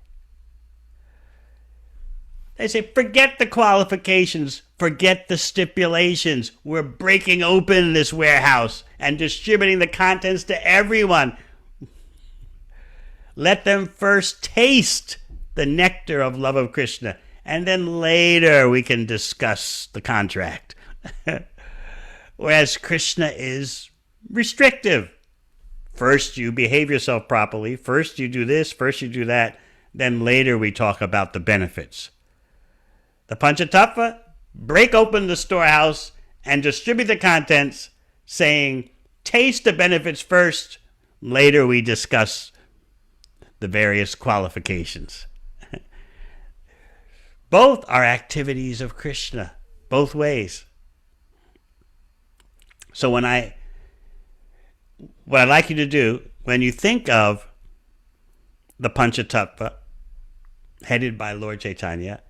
They say, forget the qualifications, forget the stipulations. We're breaking open this warehouse and distributing the contents to everyone. Let them first taste the nectar of love of Krishna, and then later we can discuss the contract. Whereas Krishna is restrictive. First you behave yourself properly, first you do this, first you do that, then later we talk about the benefits. The Panchatattva break open the storehouse and distribute the contents, saying, taste the benefits first, later we discuss the various qualifications. Both are activities of Krishna, both ways. So what I'd like you to do, when you think of the Panchatattva, headed by Lord Caitanya,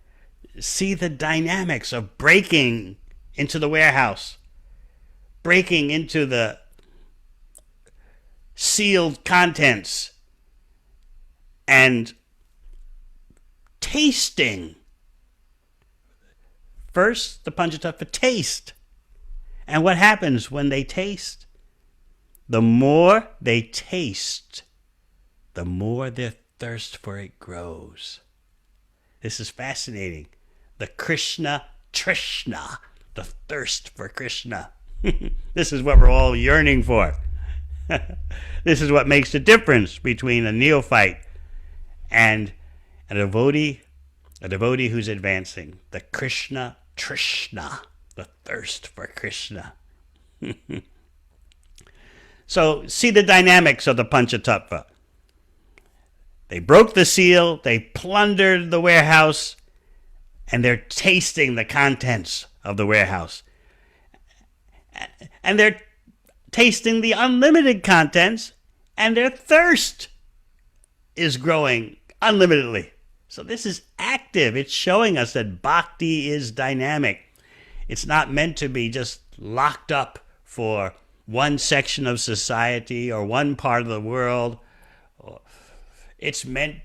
see the dynamics of breaking into the warehouse, breaking into the sealed contents, and tasting. First, the Panchatattva taste. And what happens when they taste? the more they taste, the more their thirst for it grows. This is fascinating. The Krishna Trishna, the thirst for Krishna. This is what we're all yearning for. This is what makes the difference between a neophyte and a devotee who's advancing. The Krishna Trishna, the thirst for Krishna. So see the dynamics of the Panchatattva. They broke the seal, they plundered the warehouse, and they're tasting the contents of the warehouse. And they're tasting the unlimited contents, and their thirst is growing unlimitedly. So this is active. It's showing us that bhakti is dynamic. It's not meant to be just locked up for one section of society or one part of the world. It's meant...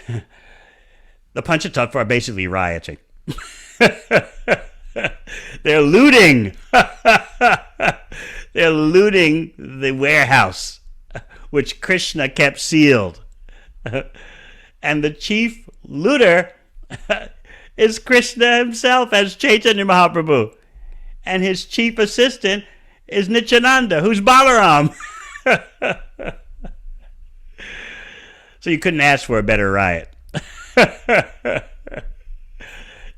The Panchatattva are basically rioting. They're looting. They're looting the warehouse, which Krishna kept sealed. And the chief looter is Krishna himself as Caitanya Mahaprabhu. And his chief assistant is Nityananda, who's Balaram. So you couldn't ask for a better riot.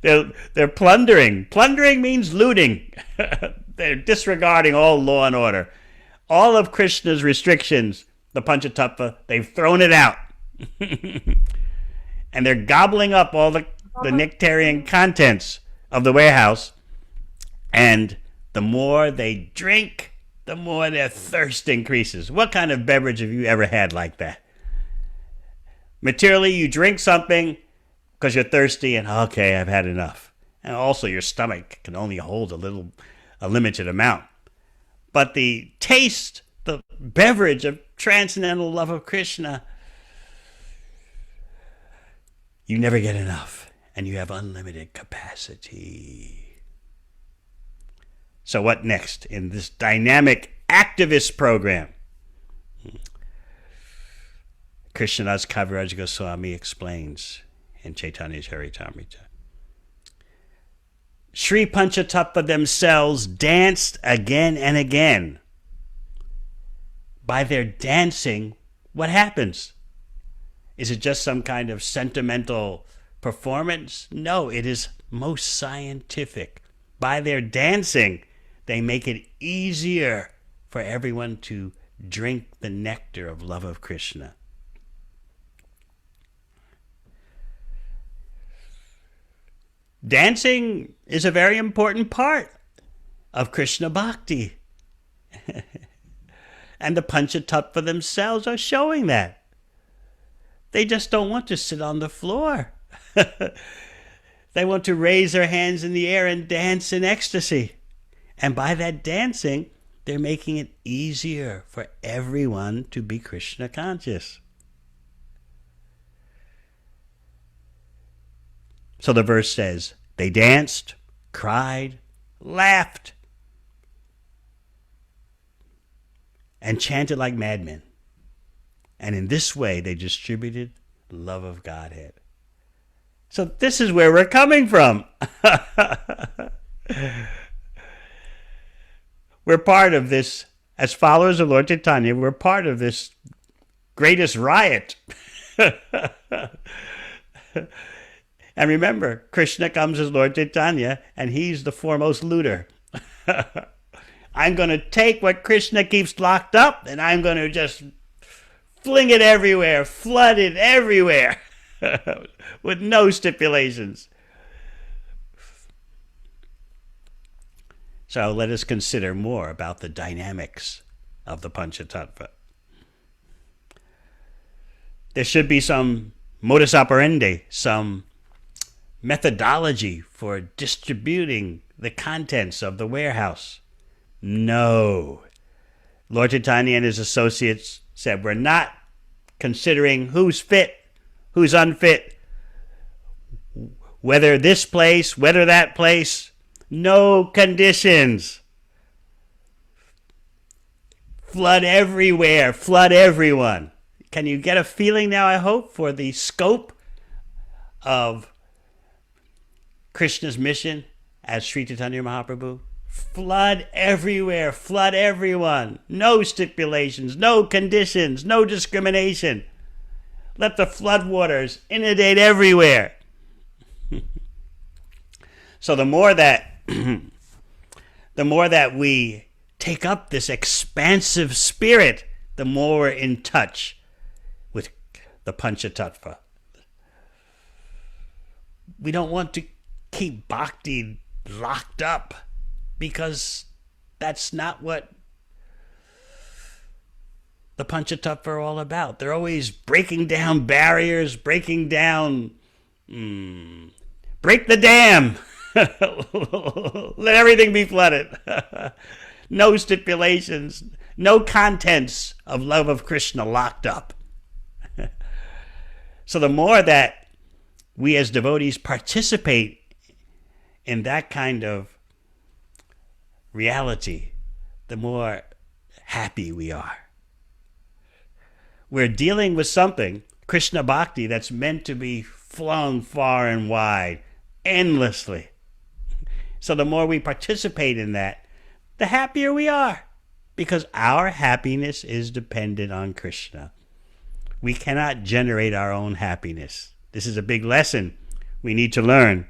They're plundering. Plundering means looting. They're disregarding all law and order. All of Krishna's restrictions, the Panchatattva, they've thrown it out. And they're gobbling up all the nectarian contents of the warehouse. And the more they drink, the more their thirst increases. What kind of beverage have you ever had like that? Materially, you drink something because you're thirsty and, okay, I've had enough. And also your stomach can only hold a limited amount. But the taste, the beverage of transcendental love of Krishna, you never get enough, and you have unlimited capacity. So what next in this dynamic activist program? Krishnadas Kaviraj Goswami explains in Chaitanya's Charitamrita. Sri Panchatattva themselves danced again and again. By their dancing, what happens? Is it just some kind of sentimental performance? No, it is most scientific. By their dancing, they make it easier for everyone to drink the nectar of love of Krishna. Dancing is a very important part of Krishna Bhakti. And the Panchatattva themselves are showing that. They just don't want to sit on the floor. They want to raise their hands in the air and dance in ecstasy. And by that dancing, they're making it easier for everyone to be Krishna conscious. So the verse says, they danced, cried, laughed, and chanted like madmen. And in this way, they distributed love of Godhead. So this is where we're coming from. We're part of this, as followers of Lord Caitanya, we're part of this greatest riot. And remember, Krishna comes as Lord Caitanya, and he's the foremost looter. I'm going to take what Krishna keeps locked up, and I'm going to just fling it everywhere, flood it everywhere, with no stipulations. So let us consider more about the dynamics of the Panchatattva. There should be some modus operandi, some methodology for distributing the contents of the warehouse. No. Lord Caitanya and his associates said, we're not considering who's fit, who's unfit, whether this place, whether that place. No conditions. flood everywhere, flood everyone. Can you get a feeling now, I hope, for the scope of Krishna's mission as Sri Chaitanya Mahaprabhu? Flood everywhere, flood everyone. No stipulations, no conditions, no discrimination. Let the floodwaters inundate everywhere. So the more that we take up this expansive spirit, the more we're in touch with the Panchatattva. We don't want to keep bhakti locked up, because that's not what the Panchatattva are all about. They're always breaking down barriers, break the dam. Let everything be flooded. No stipulations, no contents of love of Krishna locked up. So the more that we as devotees participate in that kind of reality, the more happy we are. We're dealing with something, Krishna Bhakti, that's meant to be flung far and wide, endlessly. So the more we participate in that, the happier we are, because our happiness is dependent on Krishna. We cannot generate our own happiness. This is a big lesson we need to learn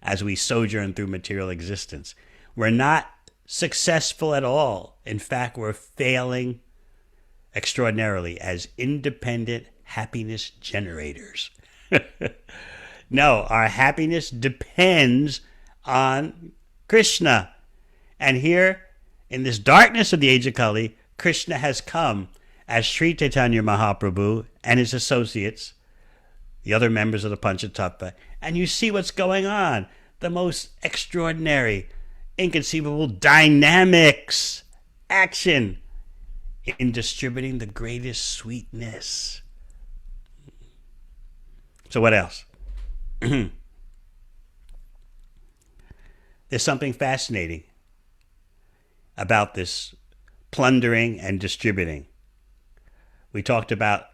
as we sojourn through material existence. We're not successful at all. In fact, we're failing extraordinarily as independent happiness generators. No, our happiness depends on Krishna. And here, in this darkness of the age of Kali, Krishna has come as Sri Chaitanya Mahaprabhu and his associates, the other members of the Panchatattva, and you see what's going on. The most extraordinary, inconceivable dynamics, action in distributing the greatest sweetness. So what else? There's something fascinating about this plundering and distributing. We talked about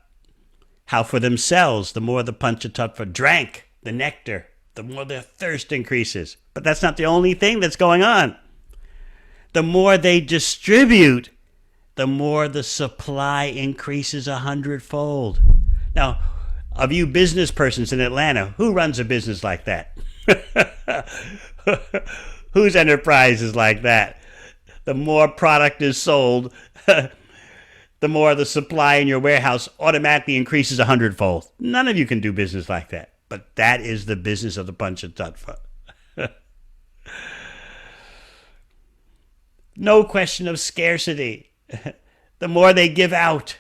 how for themselves, the more the Panchatattva drank the nectar, the more their thirst increases. But that's not the only thing that's going on. The more they distribute, the more the supply increases 100-fold. Now, of you business persons in Atlanta, who runs a business like that? Whose enterprise is like that? The more product is sold, the more the supply in your warehouse automatically increases 100-fold. None of you can do business like that. But that is the business of the Panchatattva. No question of scarcity. The more they give out,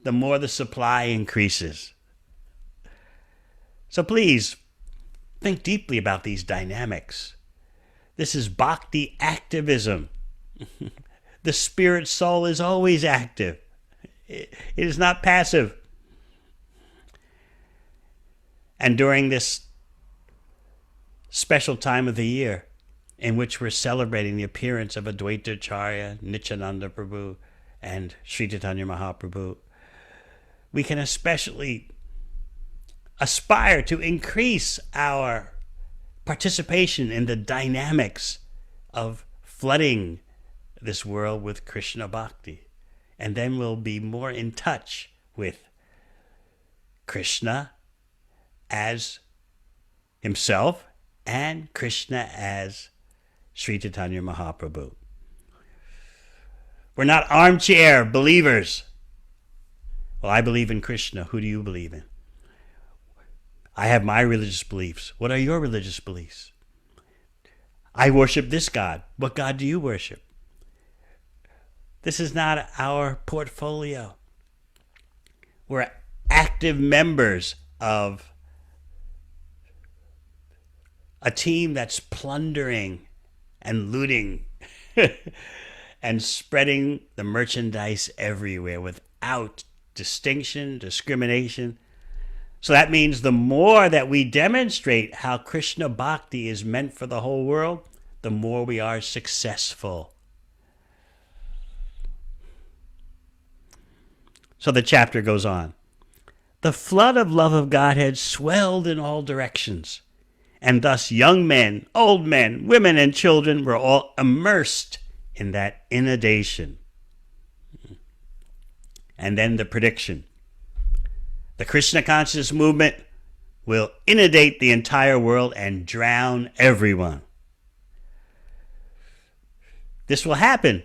the more the supply increases. So please, think deeply about these dynamics. This is bhakti activism. The spirit soul is always active. It is not passive. And during this special time of the year, in which we're celebrating the appearance of Advaita Acharya, Nityananda Prabhu, and Sri Chaitanya Mahaprabhu, we can especially aspire to increase our participation in the dynamics of flooding this world with Krishna Bhakti. And then we'll be more in touch with Krishna as himself and Krishna as Sri Chaitanya Mahaprabhu. We're not armchair believers. Well, I believe in Krishna. Who do you believe in? I have my religious beliefs. What are your religious beliefs? I worship this God. What God do you worship? This is not our portfolio. We're active members of a team that's plundering and looting and spreading the merchandise everywhere without distinction, discrimination. So that means the more that we demonstrate how Krishna Bhakti is meant for the whole world, the more we are successful. So the chapter goes on. The flood of love of Godhead swelled in all directions, and thus young men, old men, women, and children were all immersed in that inundation. And then the prediction. The Krishna consciousness movement will inundate the entire world and drown everyone. This will happen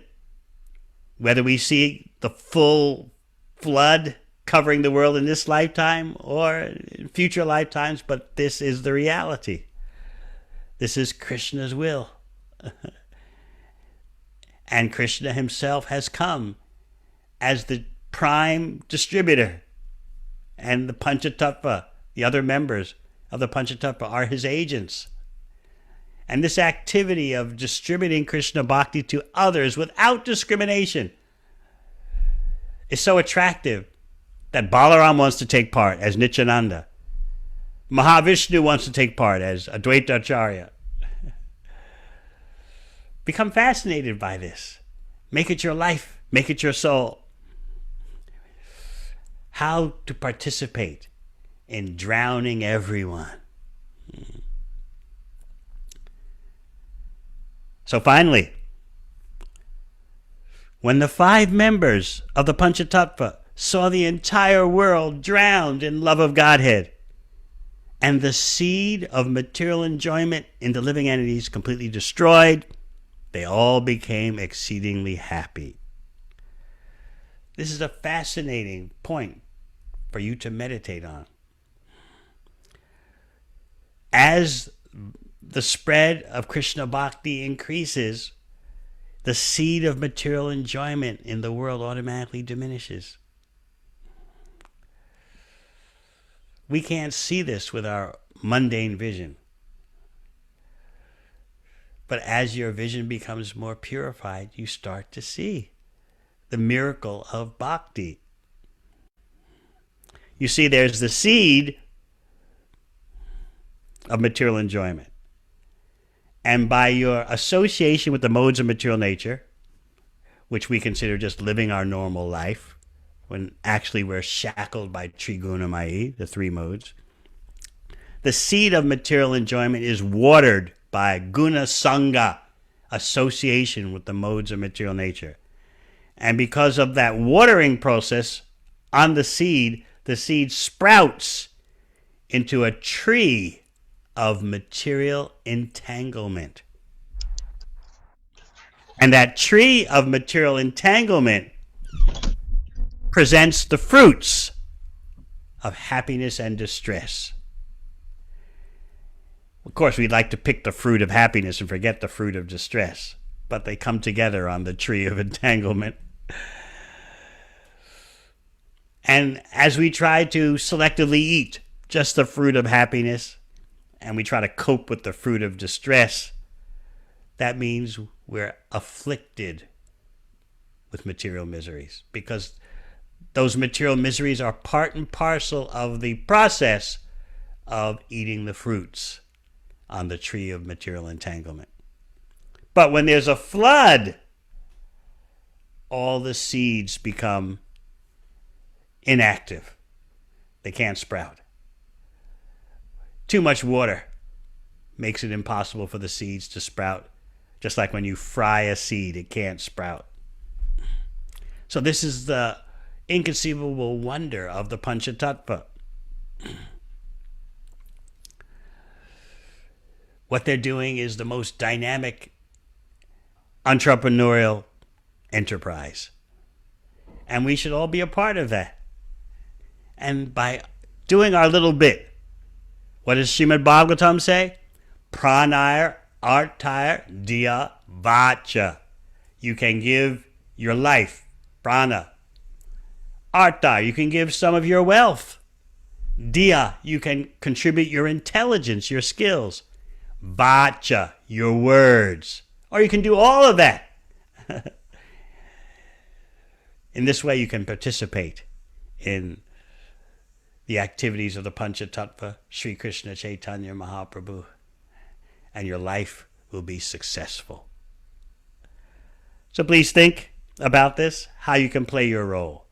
whether we see the full flood covering the world in this lifetime or in future lifetimes, but this is the reality. This is Krishna's will. And Krishna himself has come as the prime distributor, and the Panchatattva, the other members of the Panchatattva, are his agents. And this activity of distributing Krishna Bhakti to others without discrimination is so attractive that Balaram wants to take part as Nityananda. Mahavishnu wants to take part as Advaita Acharya. Become fascinated by this. Make it your life. Make it your soul. How to participate in drowning everyone. So finally, when the 5 members of the Panchatattva saw the entire world drowned in love of Godhead, and the seed of material enjoyment in the living entities completely destroyed, they all became exceedingly happy. This is a fascinating point for you to meditate on. As the spread of Krishna Bhakti increases, the seed of material enjoyment in the world automatically diminishes. We can't see this with our mundane vision. But as your vision becomes more purified, you start to see the miracle of bhakti. You see, there's the seed of material enjoyment. And by your association with the modes of material nature, which we consider just living our normal life, when actually we're shackled by Triguna Maya, the 3 modes, the seed of material enjoyment is watered by guna sangha, association with the modes of material nature. And because of that watering process on the seed sprouts into a tree of material entanglement. And that tree of material entanglement presents the fruits of happiness and distress. Of course, we'd like to pick the fruit of happiness and forget the fruit of distress, but they come together on the tree of entanglement. And as we try to selectively eat just the fruit of happiness, and we try to cope with the fruit of distress, that means we're afflicted with material miseries, because those material miseries are part and parcel of the process of eating the fruits on the tree of material entanglement. But when there's a flood, all the seeds become inactive. They can't sprout. Too much water makes it impossible for the seeds to sprout. Just like when you fry a seed, it can't sprout. So this is the inconceivable wonder of the Panchatattva. What they're doing is the most dynamic entrepreneurial enterprise. And we should all be a part of that. And by doing our little bit, what does Srimad Bhagavatam say? Pranayar artayar diya vacha. You can give your life, prana. Arta, you can give some of your wealth. Diya, you can contribute your intelligence, your skills. Vacha, your words. Or you can do all of that. In this way, you can participate in the activities of the Panchatattva, Sri Krishna Caitanya Mahaprabhu, and your life will be successful. So please think about this, how you can play your role.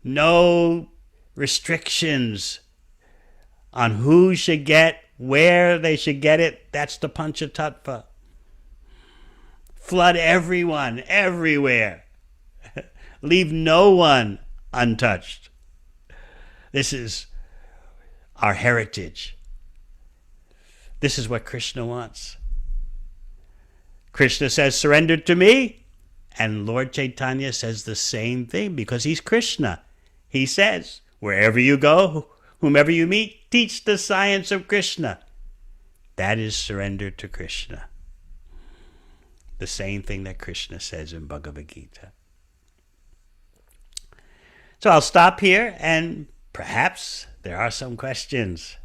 no restrictions on who should get, where they should get it. That's the Panchatattva. Flood everyone, everywhere. Leave no one untouched. This is our heritage. This is what Krishna wants. Krishna says, surrender to me. And Lord Chaitanya says the same thing because he's Krishna. He says, wherever you go, whomever you meet, teach the science of Krishna. That is surrender to Krishna. The same thing that Krishna says in Bhagavad Gita. So I'll stop here and perhaps there are some questions.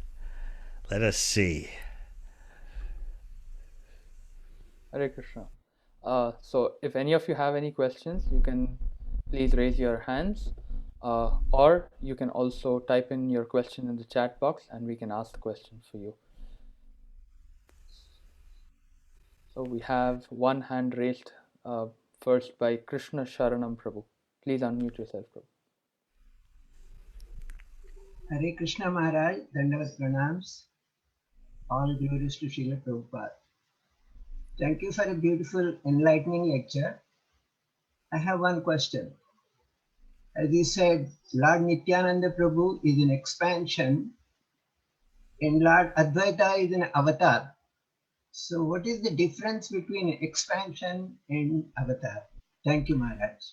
Let us see. Hare Krishna. So if any of you have any questions, you can please raise your hands, or you can also type in your question in the chat box and we can ask the question for you. So we have one hand raised first by Krishna Sharanam Prabhu. Please unmute yourself, Prabhu. Hare Krishna Maharaj, Dandavat Pranams, all glories to Srila Prabhupada. Thank you for a beautiful enlightening lecture. I have one question. As you said, Lord Nityananda Prabhu is an expansion and Lord Advaita is an avatar. So what is the difference between expansion and avatar? Thank you, Maharaj.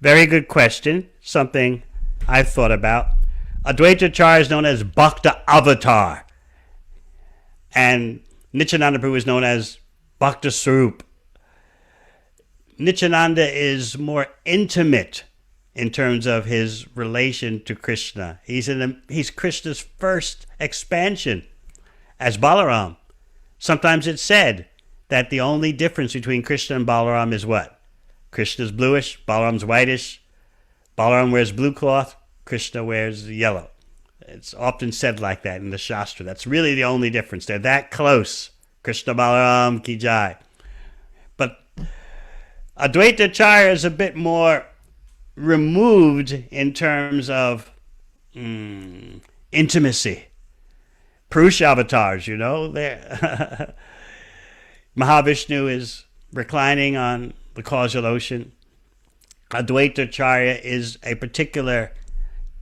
Very good question. Something I've thought about. Advaitacharya is known as Bhakta Avatar. And Nityananda Prabhu is known as Bhakta Sarup. Nityananda is more intimate in terms of his relation to Krishna. He's Krishna's first expansion as Balaram. Sometimes it's said that the only difference between Krishna and Balaram is what? Krishna's bluish, Balaram's whitish. Balaram wears blue cloth, Krishna wears yellow. It's often said like that in the Shastra. That's really the only difference. They're that close. Krishna Balaram ki jai. But Advaitacharya is a bit more removed in terms of intimacy. Purusha avatars, they're Mahavishnu is reclining on the causal ocean. Advaitacharya is a particular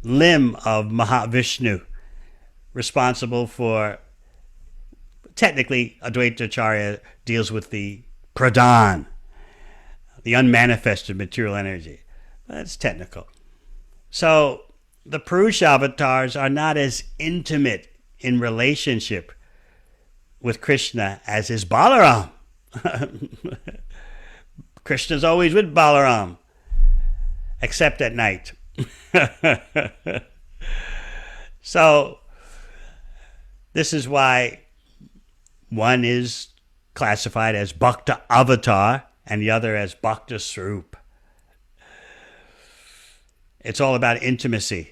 limb of Mahavishnu, responsible for, technically, Advaitacharya deals with the pradhan, the unmanifested material energy. That's technical. So the Purusha avatars are not as intimate in relationship with Krishna as is Balaram. Krishna's always with Balaram, except at night. So this is why one is classified as Bhakta Avatar and the other as Bhakta Sarup. It's all about intimacy.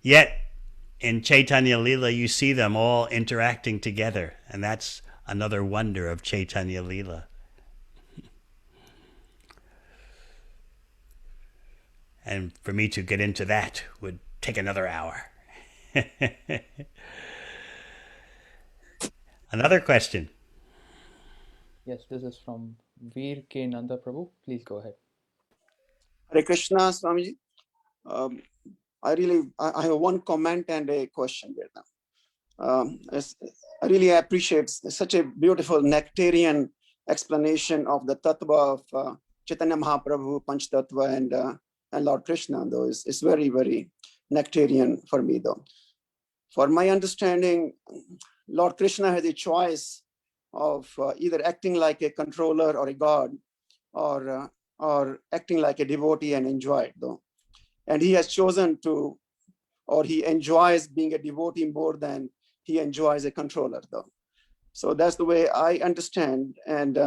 Yet in Caitanya Leela you see them all interacting together, and that's another wonder of Caitanya Leela. And for me to get into that would take another hour. Another question. Yes, this is from Veer K. Nanda Prabhu. Please go ahead. Hare Krishna, Swamiji. I have one comment and a question there now. I really appreciate such a beautiful nectarian explanation of the tattva of Chaitanya Mahaprabhu, Panch Tattva, and Lord Krishna, though. It's very, very nectarian for me, though. For my understanding, Lord Krishna has a choice of either acting like a controller or a god, or acting like a devotee and enjoy it, though. And he has chosen to, or he enjoys being a devotee more than he enjoys a controller, though. So that's the way I understand. And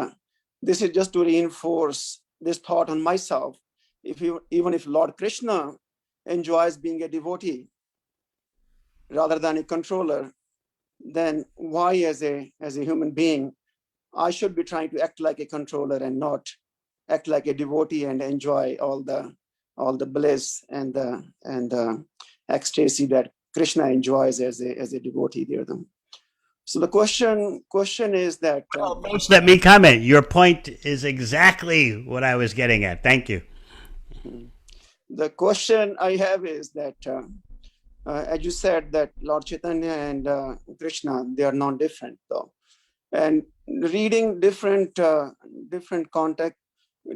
this is just to reinforce this thought on myself. Even if Lord Krishna enjoys being a devotee rather than a controller, then why as a human being, I should be trying to act like a controller and not act like a devotee and enjoy all the all the bliss and the ecstasy that Krishna enjoys as a devotee there. So the question is that. First, let me comment. Your point is exactly what I was getting at. Thank you. The question I have is that, as you said, that Lord Chaitanya and Krishna, they are not different though. And reading different context,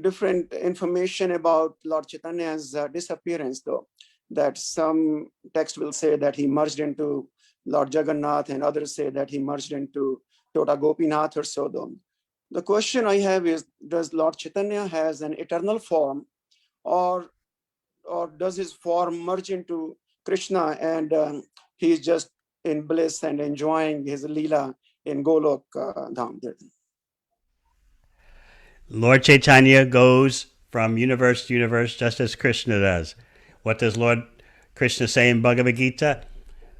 different information about Lord Chaitanya's disappearance though, that some text will say that he merged into Lord Jagannath, and others say that he merged into Tota Gopinath or so though. The question I have is, does Lord Chaitanya has an eternal form, or does his form merge into Krishna and he's just in bliss and enjoying his Leela in Golok Dham? Lord Chaitanya goes from universe to universe just as Krishna does. What does Lord Krishna say in Bhagavad Gita?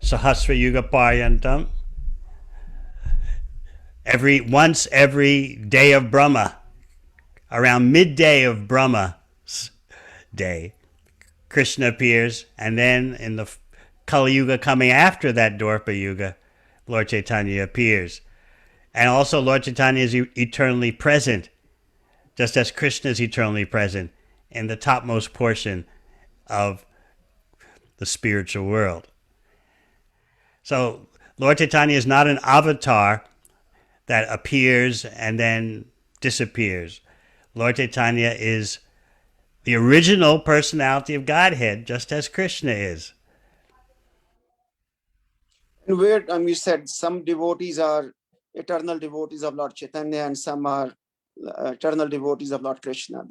Sahasra Yuga Paryantam. Once every day of Brahma, around midday of Brahma's day, Krishna appears, and then in the Kali Yuga coming after that Dwarpa Yuga, Lord Chaitanya appears. And also Lord Chaitanya is eternally present, just as Krishna is eternally present in the topmost portion of the spiritual world. So Lord Chaitanya is not an avatar that appears and then disappears. Lord Chaitanya is the original personality of Godhead, just as Krishna is. And where you said some devotees are eternal devotees of Lord Chaitanya and some are eternal devotees of Lord Krishna.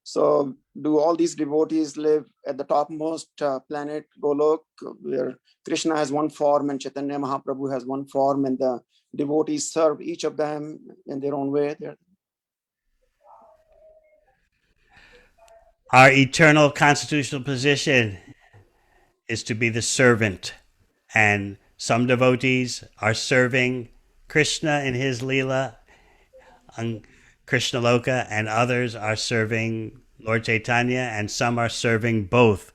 So do all these devotees live at the topmost planet, Golok, where Krishna has one form and Chaitanya Mahaprabhu has one form, and the devotees serve each of them in their own way? Our eternal constitutional position is to be the servant. And some devotees are serving Krishna in his Leela on Krishna Loka, and others are serving Lord Chaitanya, and some are serving both.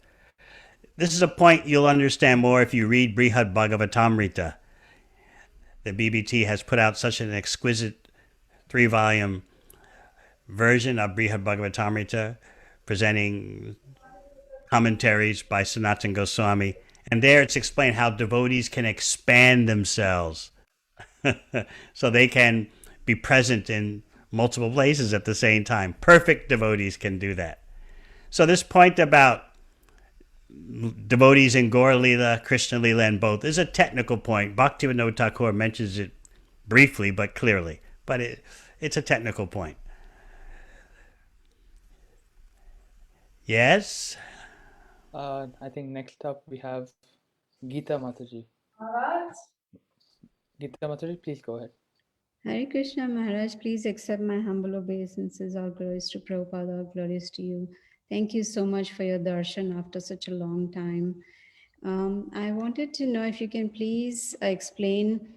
This is a point you'll understand more if you read Brihad Bhagavatamrita. The BBT has put out such an exquisite 3-volume version of Brihad Bhagavatamrita, presenting commentaries by Sanatana Goswami. And there it's explained how devotees can expand themselves so they can be present in multiple places at the same time. Perfect devotees can do that. So this point about devotees in Gaur Leela, Krishna Leela, and both is a technical point. Bhaktivinoda Thakur mentions it briefly but clearly. But it's a technical point. Yes? I think next up we have Geeta Mataji. Geeta Mataji, please go ahead. Hare Krishna Maharaj, please accept my humble obeisances. All glories to Prabhupada, all glories to you. Thank you so much for your darshan after such a long time. I wanted to know if you can please explain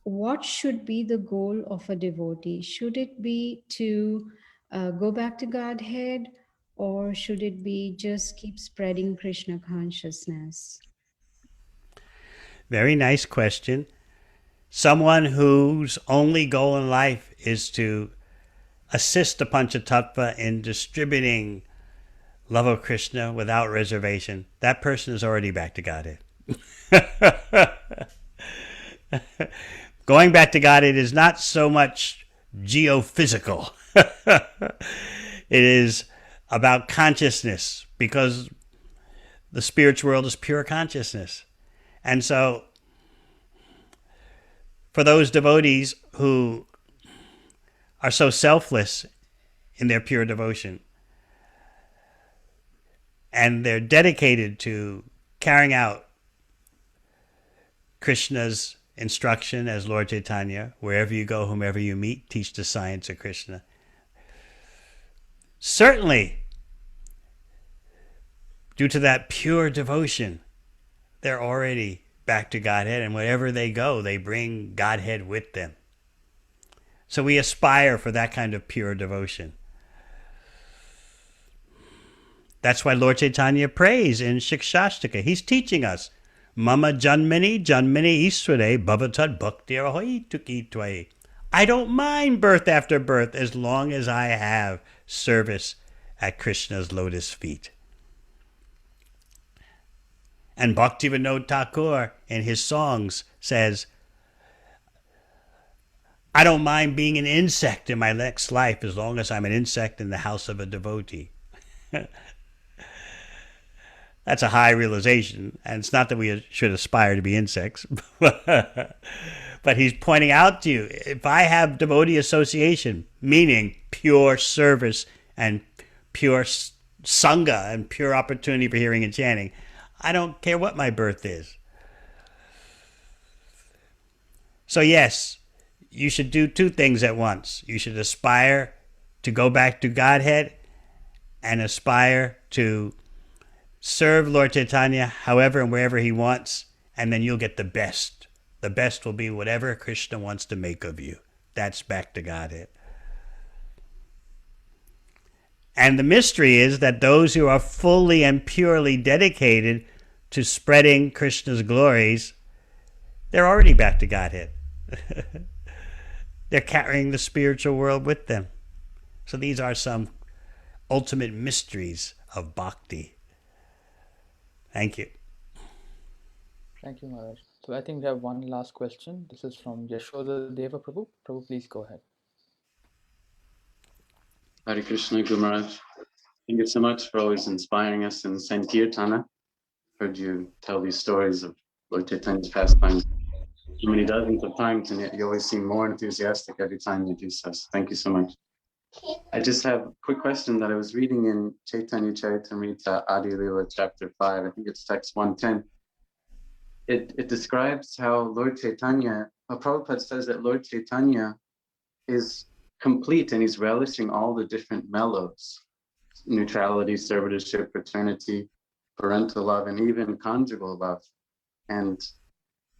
what should be the goal of a devotee? Should it be to go back to Godhead, or should it be just keep spreading Krishna consciousness? Very nice question. Someone whose only goal in life is to assist the Panchatattva in distributing love of Krishna without reservation, that person is already back to Godhead. Going back to Godhead is not so much geophysical. It is about consciousness, because the spiritual world is pure consciousness. And so for those devotees who are so selfless in their pure devotion, and they're dedicated to carrying out Krishna's instruction as Lord Chaitanya, wherever you go, whomever you meet, teach the science of Krishna. Certainly, due to that pure devotion, they're already back to Godhead, and wherever they go, they bring Godhead with them. So we aspire for that kind of pure devotion. That's why Lord Chaitanya prays in Shikshashtaka. He's teaching us. Mama janmani janmani isware bhavatad bhakti ahoy tuki twaye. I don't mind birth after birth as long as I have service at Krishna's lotus feet. And Bhaktivinoda Thakur in his songs says, I don't mind being an insect in my next life as long as I'm an insect in the house of a devotee. That's a high realization, and it's not that we should aspire to be insects, but he's pointing out to you, if I have devotee association, meaning pure service and pure sangha and pure opportunity for hearing and chanting, I don't care what my birth is. So yes, you should do two things at once. You should aspire to go back to Godhead and aspire to serve Lord Chaitanya however and wherever he wants, and then you'll get the best. The best will be whatever Krishna wants to make of you. That's back to Godhead. And the mystery is that those who are fully and purely dedicated to spreading Krishna's glories, they're already back to Godhead. They're carrying the spiritual world with them. So these are some ultimate mysteries of bhakti. Thank you. Thank you, Maharaj. So I think we have one last question. This is from Yashoda Deva Prabhu. Prabhu, please go ahead. Hare Krishna, Guru Maharaj. Thank you so much for always inspiring us in Sankirtana. Heard you tell these stories of Lord Chaitanya's pastimes so many dozens of times, and yet you always seem more enthusiastic every time you do so. So thank you so much. I just have a quick question that I was reading in Caitanya Charitamrita Adi Lila chapter 5. I think it's text 110. It describes how Lord Chaitanya, Prabhupada says that Lord Chaitanya is complete and he's relishing all the different mellows: neutrality, servitorship, fraternity, parental love, and even conjugal love. And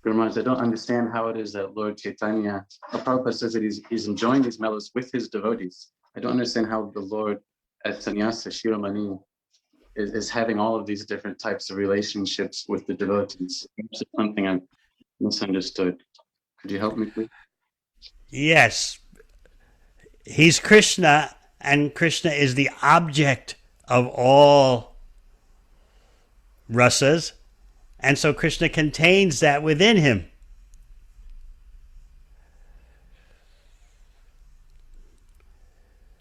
Guru Maharaj, I don't understand how it is that Lord Chaitanya, Prabhupada says that he's enjoying these mellows with his devotees. I don't understand how the Lord at Sannyasa Shiromani is having all of these different types of relationships with the devotees. It's something I've misunderstood. Could you help me, please? Yes. He's Krishna, and Krishna is the object of all rasas, and so Krishna contains that within him.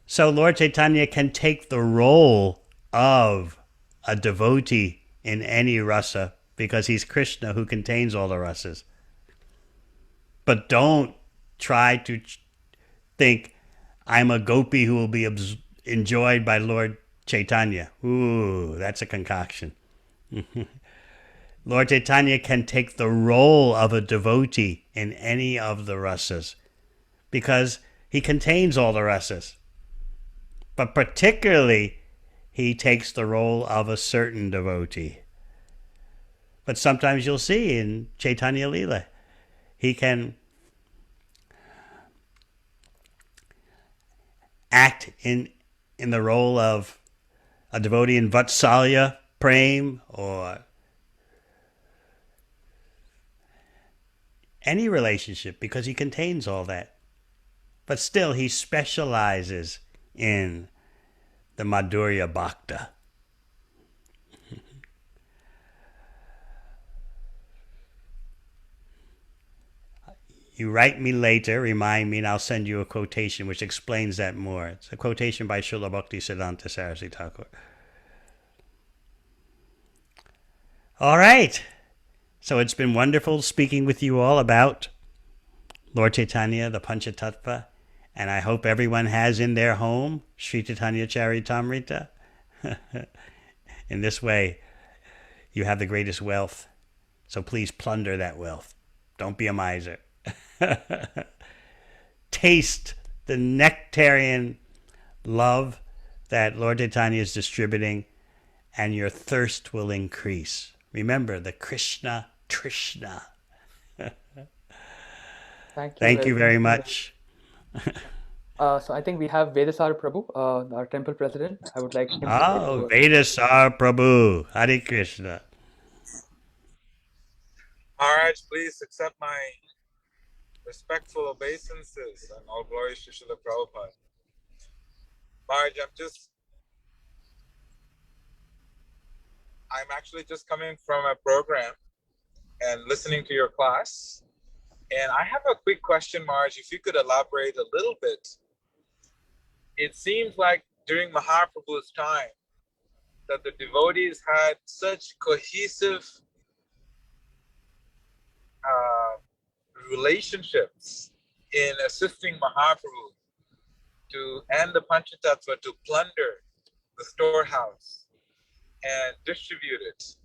So Lord Chaitanya can take the role of a devotee in any rasa because he's Krishna who contains all the rasas. But don't try to think, I'm a gopi who will be enjoyed by Lord Chaitanya. Ooh, that's a concoction. Lord Chaitanya can take the role of a devotee in any of the rasas because he contains all the rasas. But particularly, he takes the role of a certain devotee. But sometimes you'll see in Chaitanya Leela, he can act in the role of a devotee in Vatsalya, Prem, or any relationship because he contains all that. But still, he specializes in the Madhurya Bhakta. You write me later, remind me, and I'll send you a quotation which explains that more. It's a quotation by Srila Bhakti Siddhanta Saraswati Thakur. All right. So it's been wonderful speaking with you all about Lord Chaitanya, the Panchatattva, and I hope everyone has in their home Sri Chaitanya Charitamrita. In this way, you have the greatest wealth. So please plunder that wealth. Don't be a miser. Taste the nectarian love that Lord Chaitanya is distributing, and your thirst will increase. Remember the Krishna Trishna. Thank you Thank you very much. So I think we have Vedasar Prabhu, our temple president. I would like him to take the Oh, word. Vedasar Prabhu. Hare Krishna. Maharaj, please accept my respectful obeisances and all glories to Srila Prabhupada. Maharaj, I'm actually just coming from a program and listening to your class. And I have a quick question, Maharaj, if you could elaborate a little bit. It seems like during Mahaprabhu's time that the devotees had such cohesive relationships in assisting Mahaprabhu to end the Panchatattva, to plunder the storehouse and distribute it.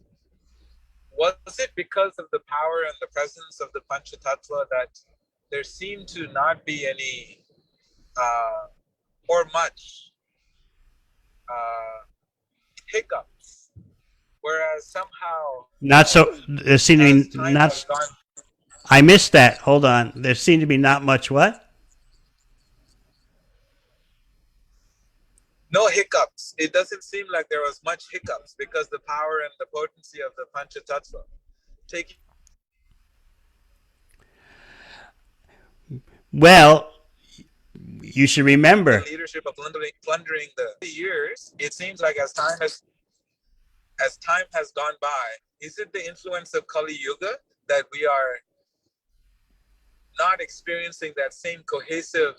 Was it because of the power and the presence of the Panchatattva that there seemed to not be any or much hiccups, whereas somehow Not so. There seemed to as be time not. has gone, I missed that. Hold on. There seemed to be not much what? no hiccups. It doesn't seem like there was much hiccups because the power and the potency of the Panchatattva taking Well, you should remember. the leadership of plundering the years. It seems like as time has gone by, is it the influence of Kali Yuga that we are not experiencing that same cohesive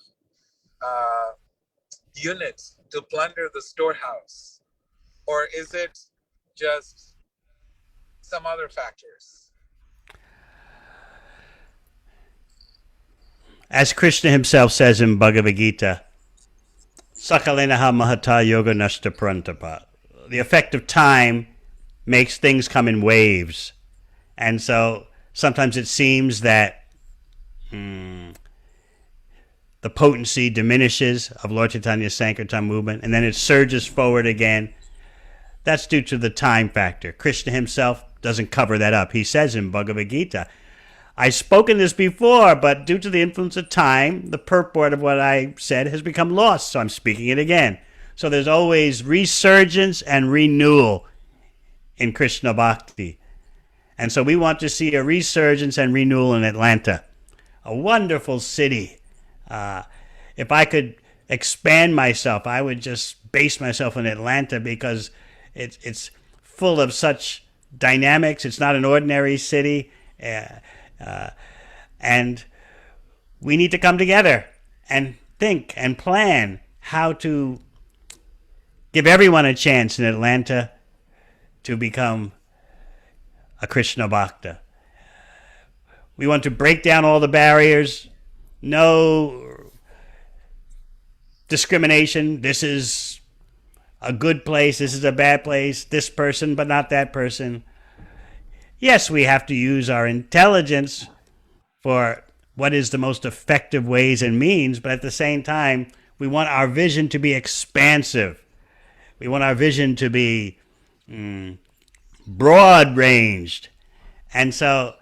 unit to plunder the storehouse? Or is it just some other factors? As Krishna himself says in Bhagavad Gita, Sakalenaha Mahata Yoga Nashta Prantapa. The effect of time makes things come in waves. And so sometimes it seems that the potency diminishes of Lord Chaitanya's Sankirtan movement, and then it surges forward again. That's due to the time factor. Krishna himself doesn't cover that up. He says in Bhagavad Gita, I've spoken this before, but due to the influence of time, the purport of what I said has become lost, so I'm speaking it again. So there's always resurgence and renewal in Krishna Bhakti. And so we want to see a resurgence and renewal in Atlanta, a wonderful city. If I could expand myself, I would just base myself in Atlanta because it's full of such dynamics. It's not an ordinary city. And we need to come together and think and plan how to give everyone a chance in Atlanta to become a Krishna Bhakta. We want to break down all the barriers. No discrimination. This is a good place. This is a bad place. This person, but not that person. Yes, we have to use our intelligence for what is the most effective ways and means, but at the same time, we want our vision to be expansive. We want our vision to be broad-ranged. And so,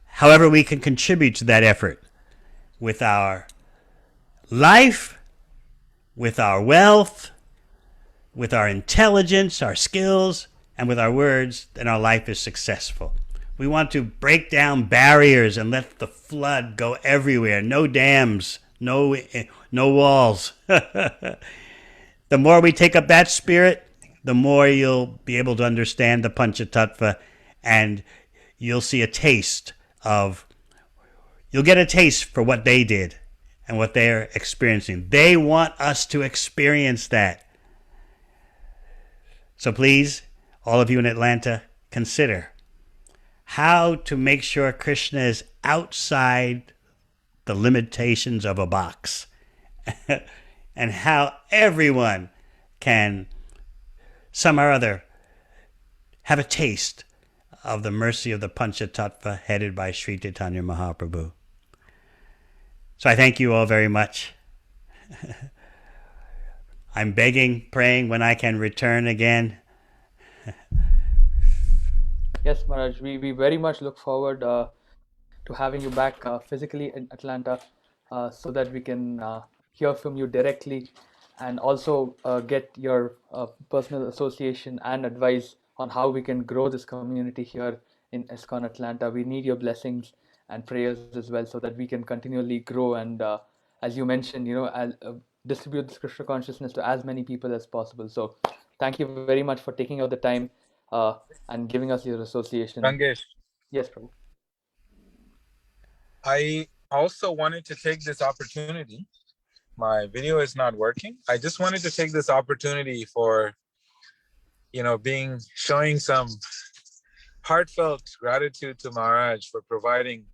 however we can contribute to that effort with our life, with our wealth, with our intelligence, our skills, and with our words, then our life is successful. We want to break down barriers and let the flood go everywhere. No dams, no walls. The more we take up that spirit, the more you'll be able to understand the Panchatattva, and you'll see a taste of, you'll get a taste for what they did and what they're experiencing. They want us to experience that. So please, all of you in Atlanta, consider how to make sure Krishna is outside the limitations of a box and how everyone can somehow or other have a taste of the mercy of the Panchatattva headed by Sri Caitanya Mahaprabhu. So I thank you all very much. I'm begging, praying when I can return again. Yes, Maharaj, we very much look forward to having you back physically in Atlanta so that we can hear from you directly, and also get your personal association and advice on how we can grow this community here in ISKCON Atlanta. We need your blessings and prayers as well so that we can continually grow and, as you mentioned, distribute this Krishna consciousness to as many people as possible. So thank you very much for taking out the time and giving us your association. Rangesh, Yes, Prabhu. I also wanted to take this opportunity. My video is not working. I just wanted to take this opportunity for, showing some heartfelt gratitude to Maharaj for providing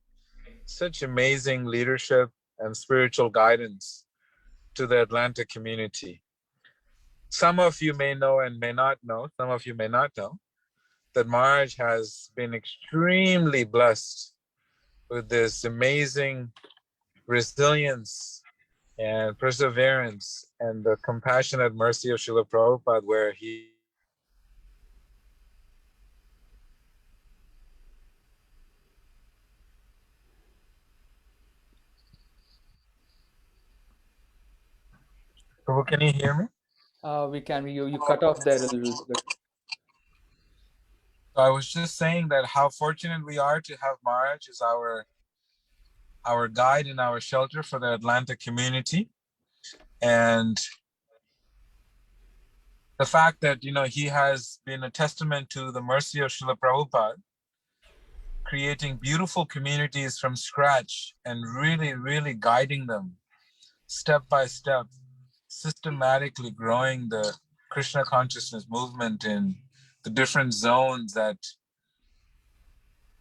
such amazing leadership and spiritual guidance to the Atlanta community. Some of you may know and may not know, some of you may not know, that Maharaj has been extremely blessed with this amazing resilience and perseverance and the compassionate mercy of Srila Prabhupada, where he Prabhu, can you hear me? We can. You cut off there a little bit. So I was just saying that how fortunate we are to have Maharaj as our guide and our shelter for the Atlanta community. And the fact that, he has been a testament to the mercy of Srila Prabhupada, creating beautiful communities from scratch and really, really guiding them step by step, systematically growing the Krishna consciousness movement in the different zones that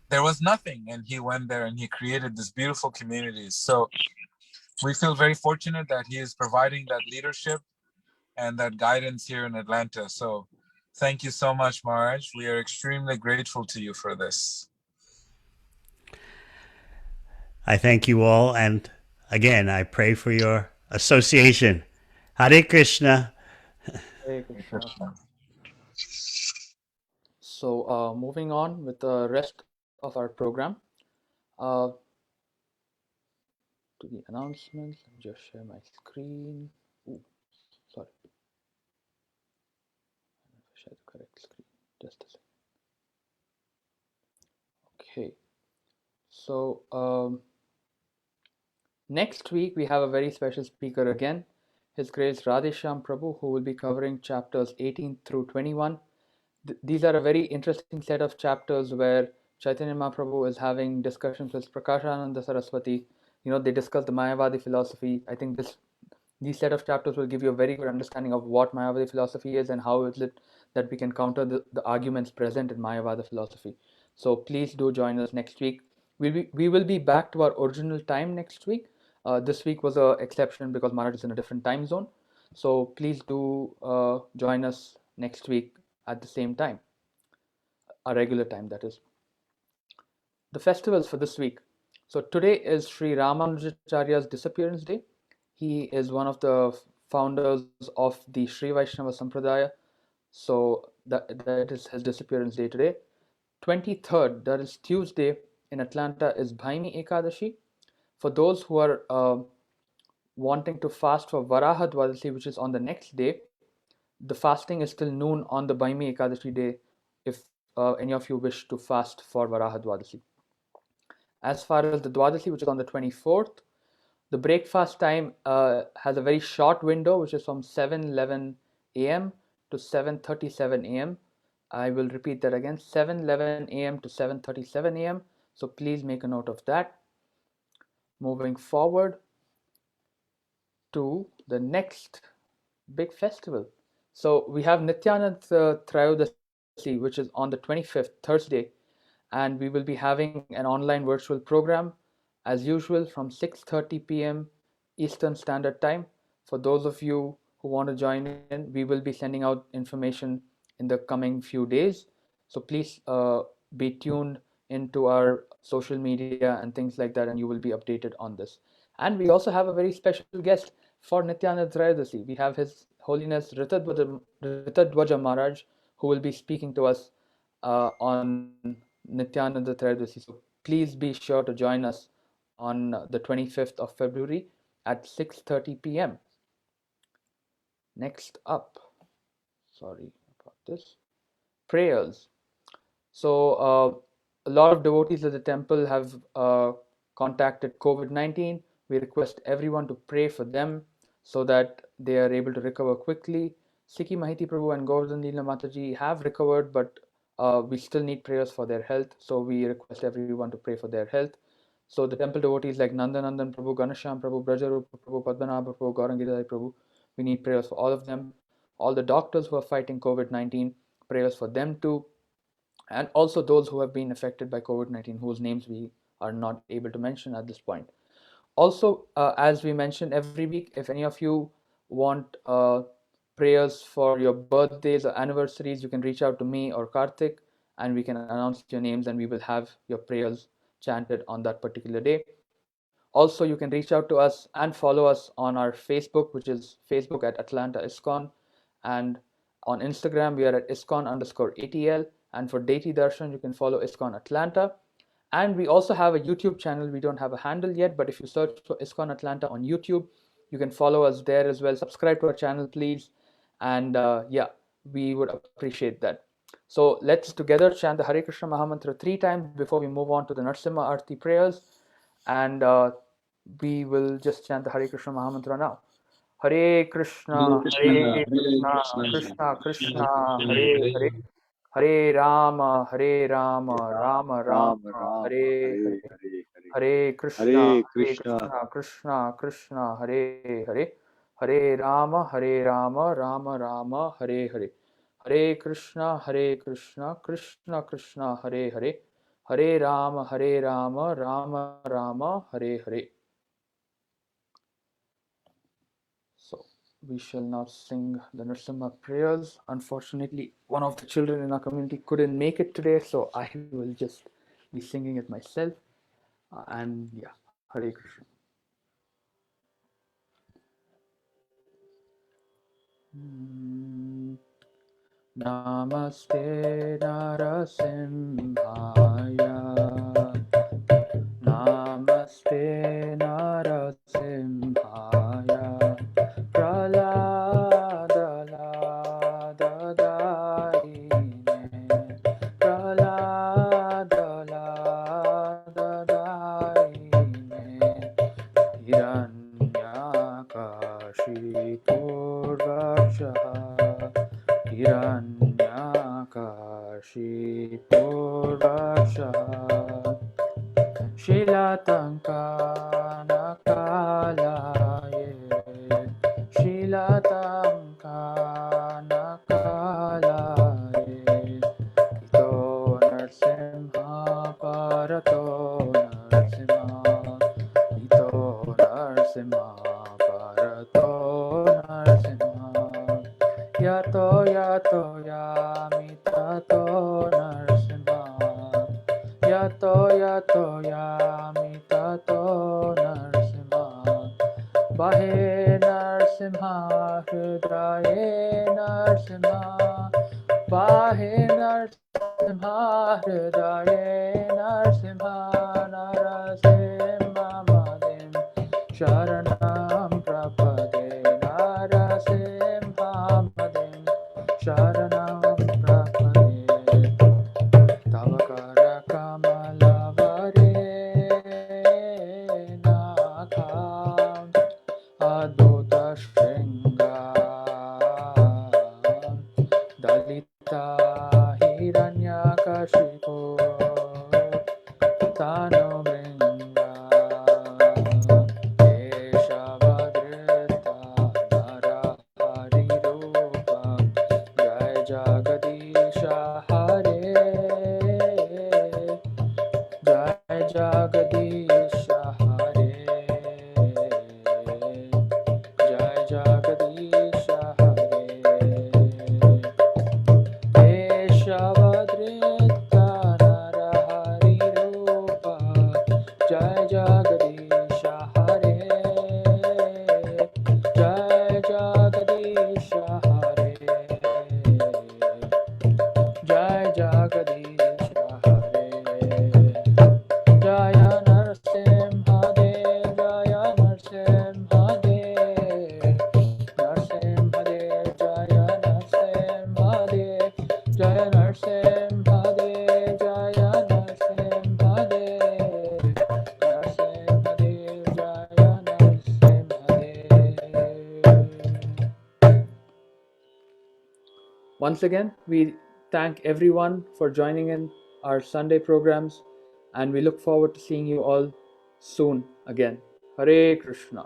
there was nothing, and he went there and he created this beautiful communities. So we feel very fortunate that he is providing that leadership and that guidance here in Atlanta. So thank you so much, Maharaj. We are extremely grateful to you for this. I thank you all, and again, I pray for your association. Hare Krishna. Hare Krishna. So, moving on with the rest of our program, uh, to the announcements. Let me just share my screen. Ooh, sorry. Share the correct screen. Just a second. Okay. So, next week we have a very special speaker again, His Grace Radhesham Prabhu, who will be covering chapters 18 through 21. These are a very interesting set of chapters where Chaitanya Mahaprabhu is having discussions with Prakashananda Saraswati. They discuss the Mayavadi philosophy. I think these set of chapters will give you a very good understanding of what Mayavadi philosophy is and how is it that we can counter the arguments present in Mayavada philosophy. So please do join us next week. We will be back to our original time next week. This week was an exception because Maharaj is in a different time zone. So please do join us next week at the same time, our regular time, that is. The festivals for this week. So today is Sri Ramanujacharya's disappearance day. He is one of the founders of the Sri Vaishnava Sampradaya. So that is his disappearance day today. 23rd, that is Tuesday, in Atlanta is Bhaimi Ekadashi. For those who are wanting to fast for Varaha Dwadasi, which is on the next day, the fasting is till noon on the Bhaimi Ekadashi day if any of you wish to fast for Varaha Dwadasi. As far as the Dwadasi, which is on the 24th, the breakfast time has a very short window, which is from 7:11 a.m. to 7:37 a.m. I will repeat that again, 7:11 a.m. to 7:37 a.m. So please make a note of that. Moving forward to the next big festival. So we have Nityanand Trayodasi, which is on the 25th, Thursday, and we will be having an online virtual program as usual from 6:30 p.m. Eastern Standard Time. For those of you who want to join in, we will be sending out information in the coming few days. So please be tuned into our social media and things like that, and you will be updated on this. And we also have a very special guest for Nityanand Trayodasi. We have His Holiness Ritadwaja Maharaj, who will be speaking to us on Nityananda Trayodasi. So please be sure to join us on the 25th of February at 6:30 p.m. Next up, sorry about this, prayers. So a lot of devotees at the temple have contacted COVID-19. We request everyone to pray for them so that they are able to recover quickly. Sikhi Mahiti Prabhu and Govardhan Leela Mataji have recovered, but we still need prayers for their health. So we request everyone to pray for their health. So the temple devotees like Nandanandan Prabhu, Ganesham Prabhu, Brajarupa Prabhu, Padmanabha Prabhu, Gaurangiridhari Prabhu, we need prayers for all of them. All the doctors who are fighting COVID-19, prayers for them too. And also those who have been affected by COVID-19, whose names we are not able to mention at this point. Also, as we mentioned every week, if any of you want prayers for your birthdays or anniversaries, you can reach out to me or Karthik, and we can announce your names, and we will have your prayers chanted on that particular day. Also, you can reach out to us and follow us on our Facebook, which is Facebook at Atlanta ISKCON, and on Instagram we are at ISKCON_ATL, and for Deity Darshan you can follow ISKCON Atlanta. And we also have a YouTube channel. We don't have a handle yet, but if you search for ISKCON Atlanta on YouTube, you can follow us there as well. Subscribe to our channel, please. And yeah, we would appreciate that. So let's together chant the Hare Krishna Mahamantra 3 times before we move on to the Narasimha Arti prayers. And we will just chant the Hare Krishna Mahamantra now. Hare Krishna, Hare Krishna, Krishna Krishna, Hare Hare. Hare Rama, Rama Rama, Hare Hare. Hare Krishna, Krishna Krishna, Hare Hare. Hare Rama, Rama Rama, Hare Hare. Hare Krishna, Krishna Krishna, Hare Hare. Hare Rama, Rama Rama, Hare Hare. So we shall now sing the Narasimha prayers. Unfortunately, one of the children in our community couldn't make it today, so I will just be singing it myself. And yeah, Hare Krishna. Namaste Narasimhaya. Namaste Narasimhaya. Once again, we thank everyone for joining in our Sunday programs, and we look forward to seeing you all soon again. Hare Krishna.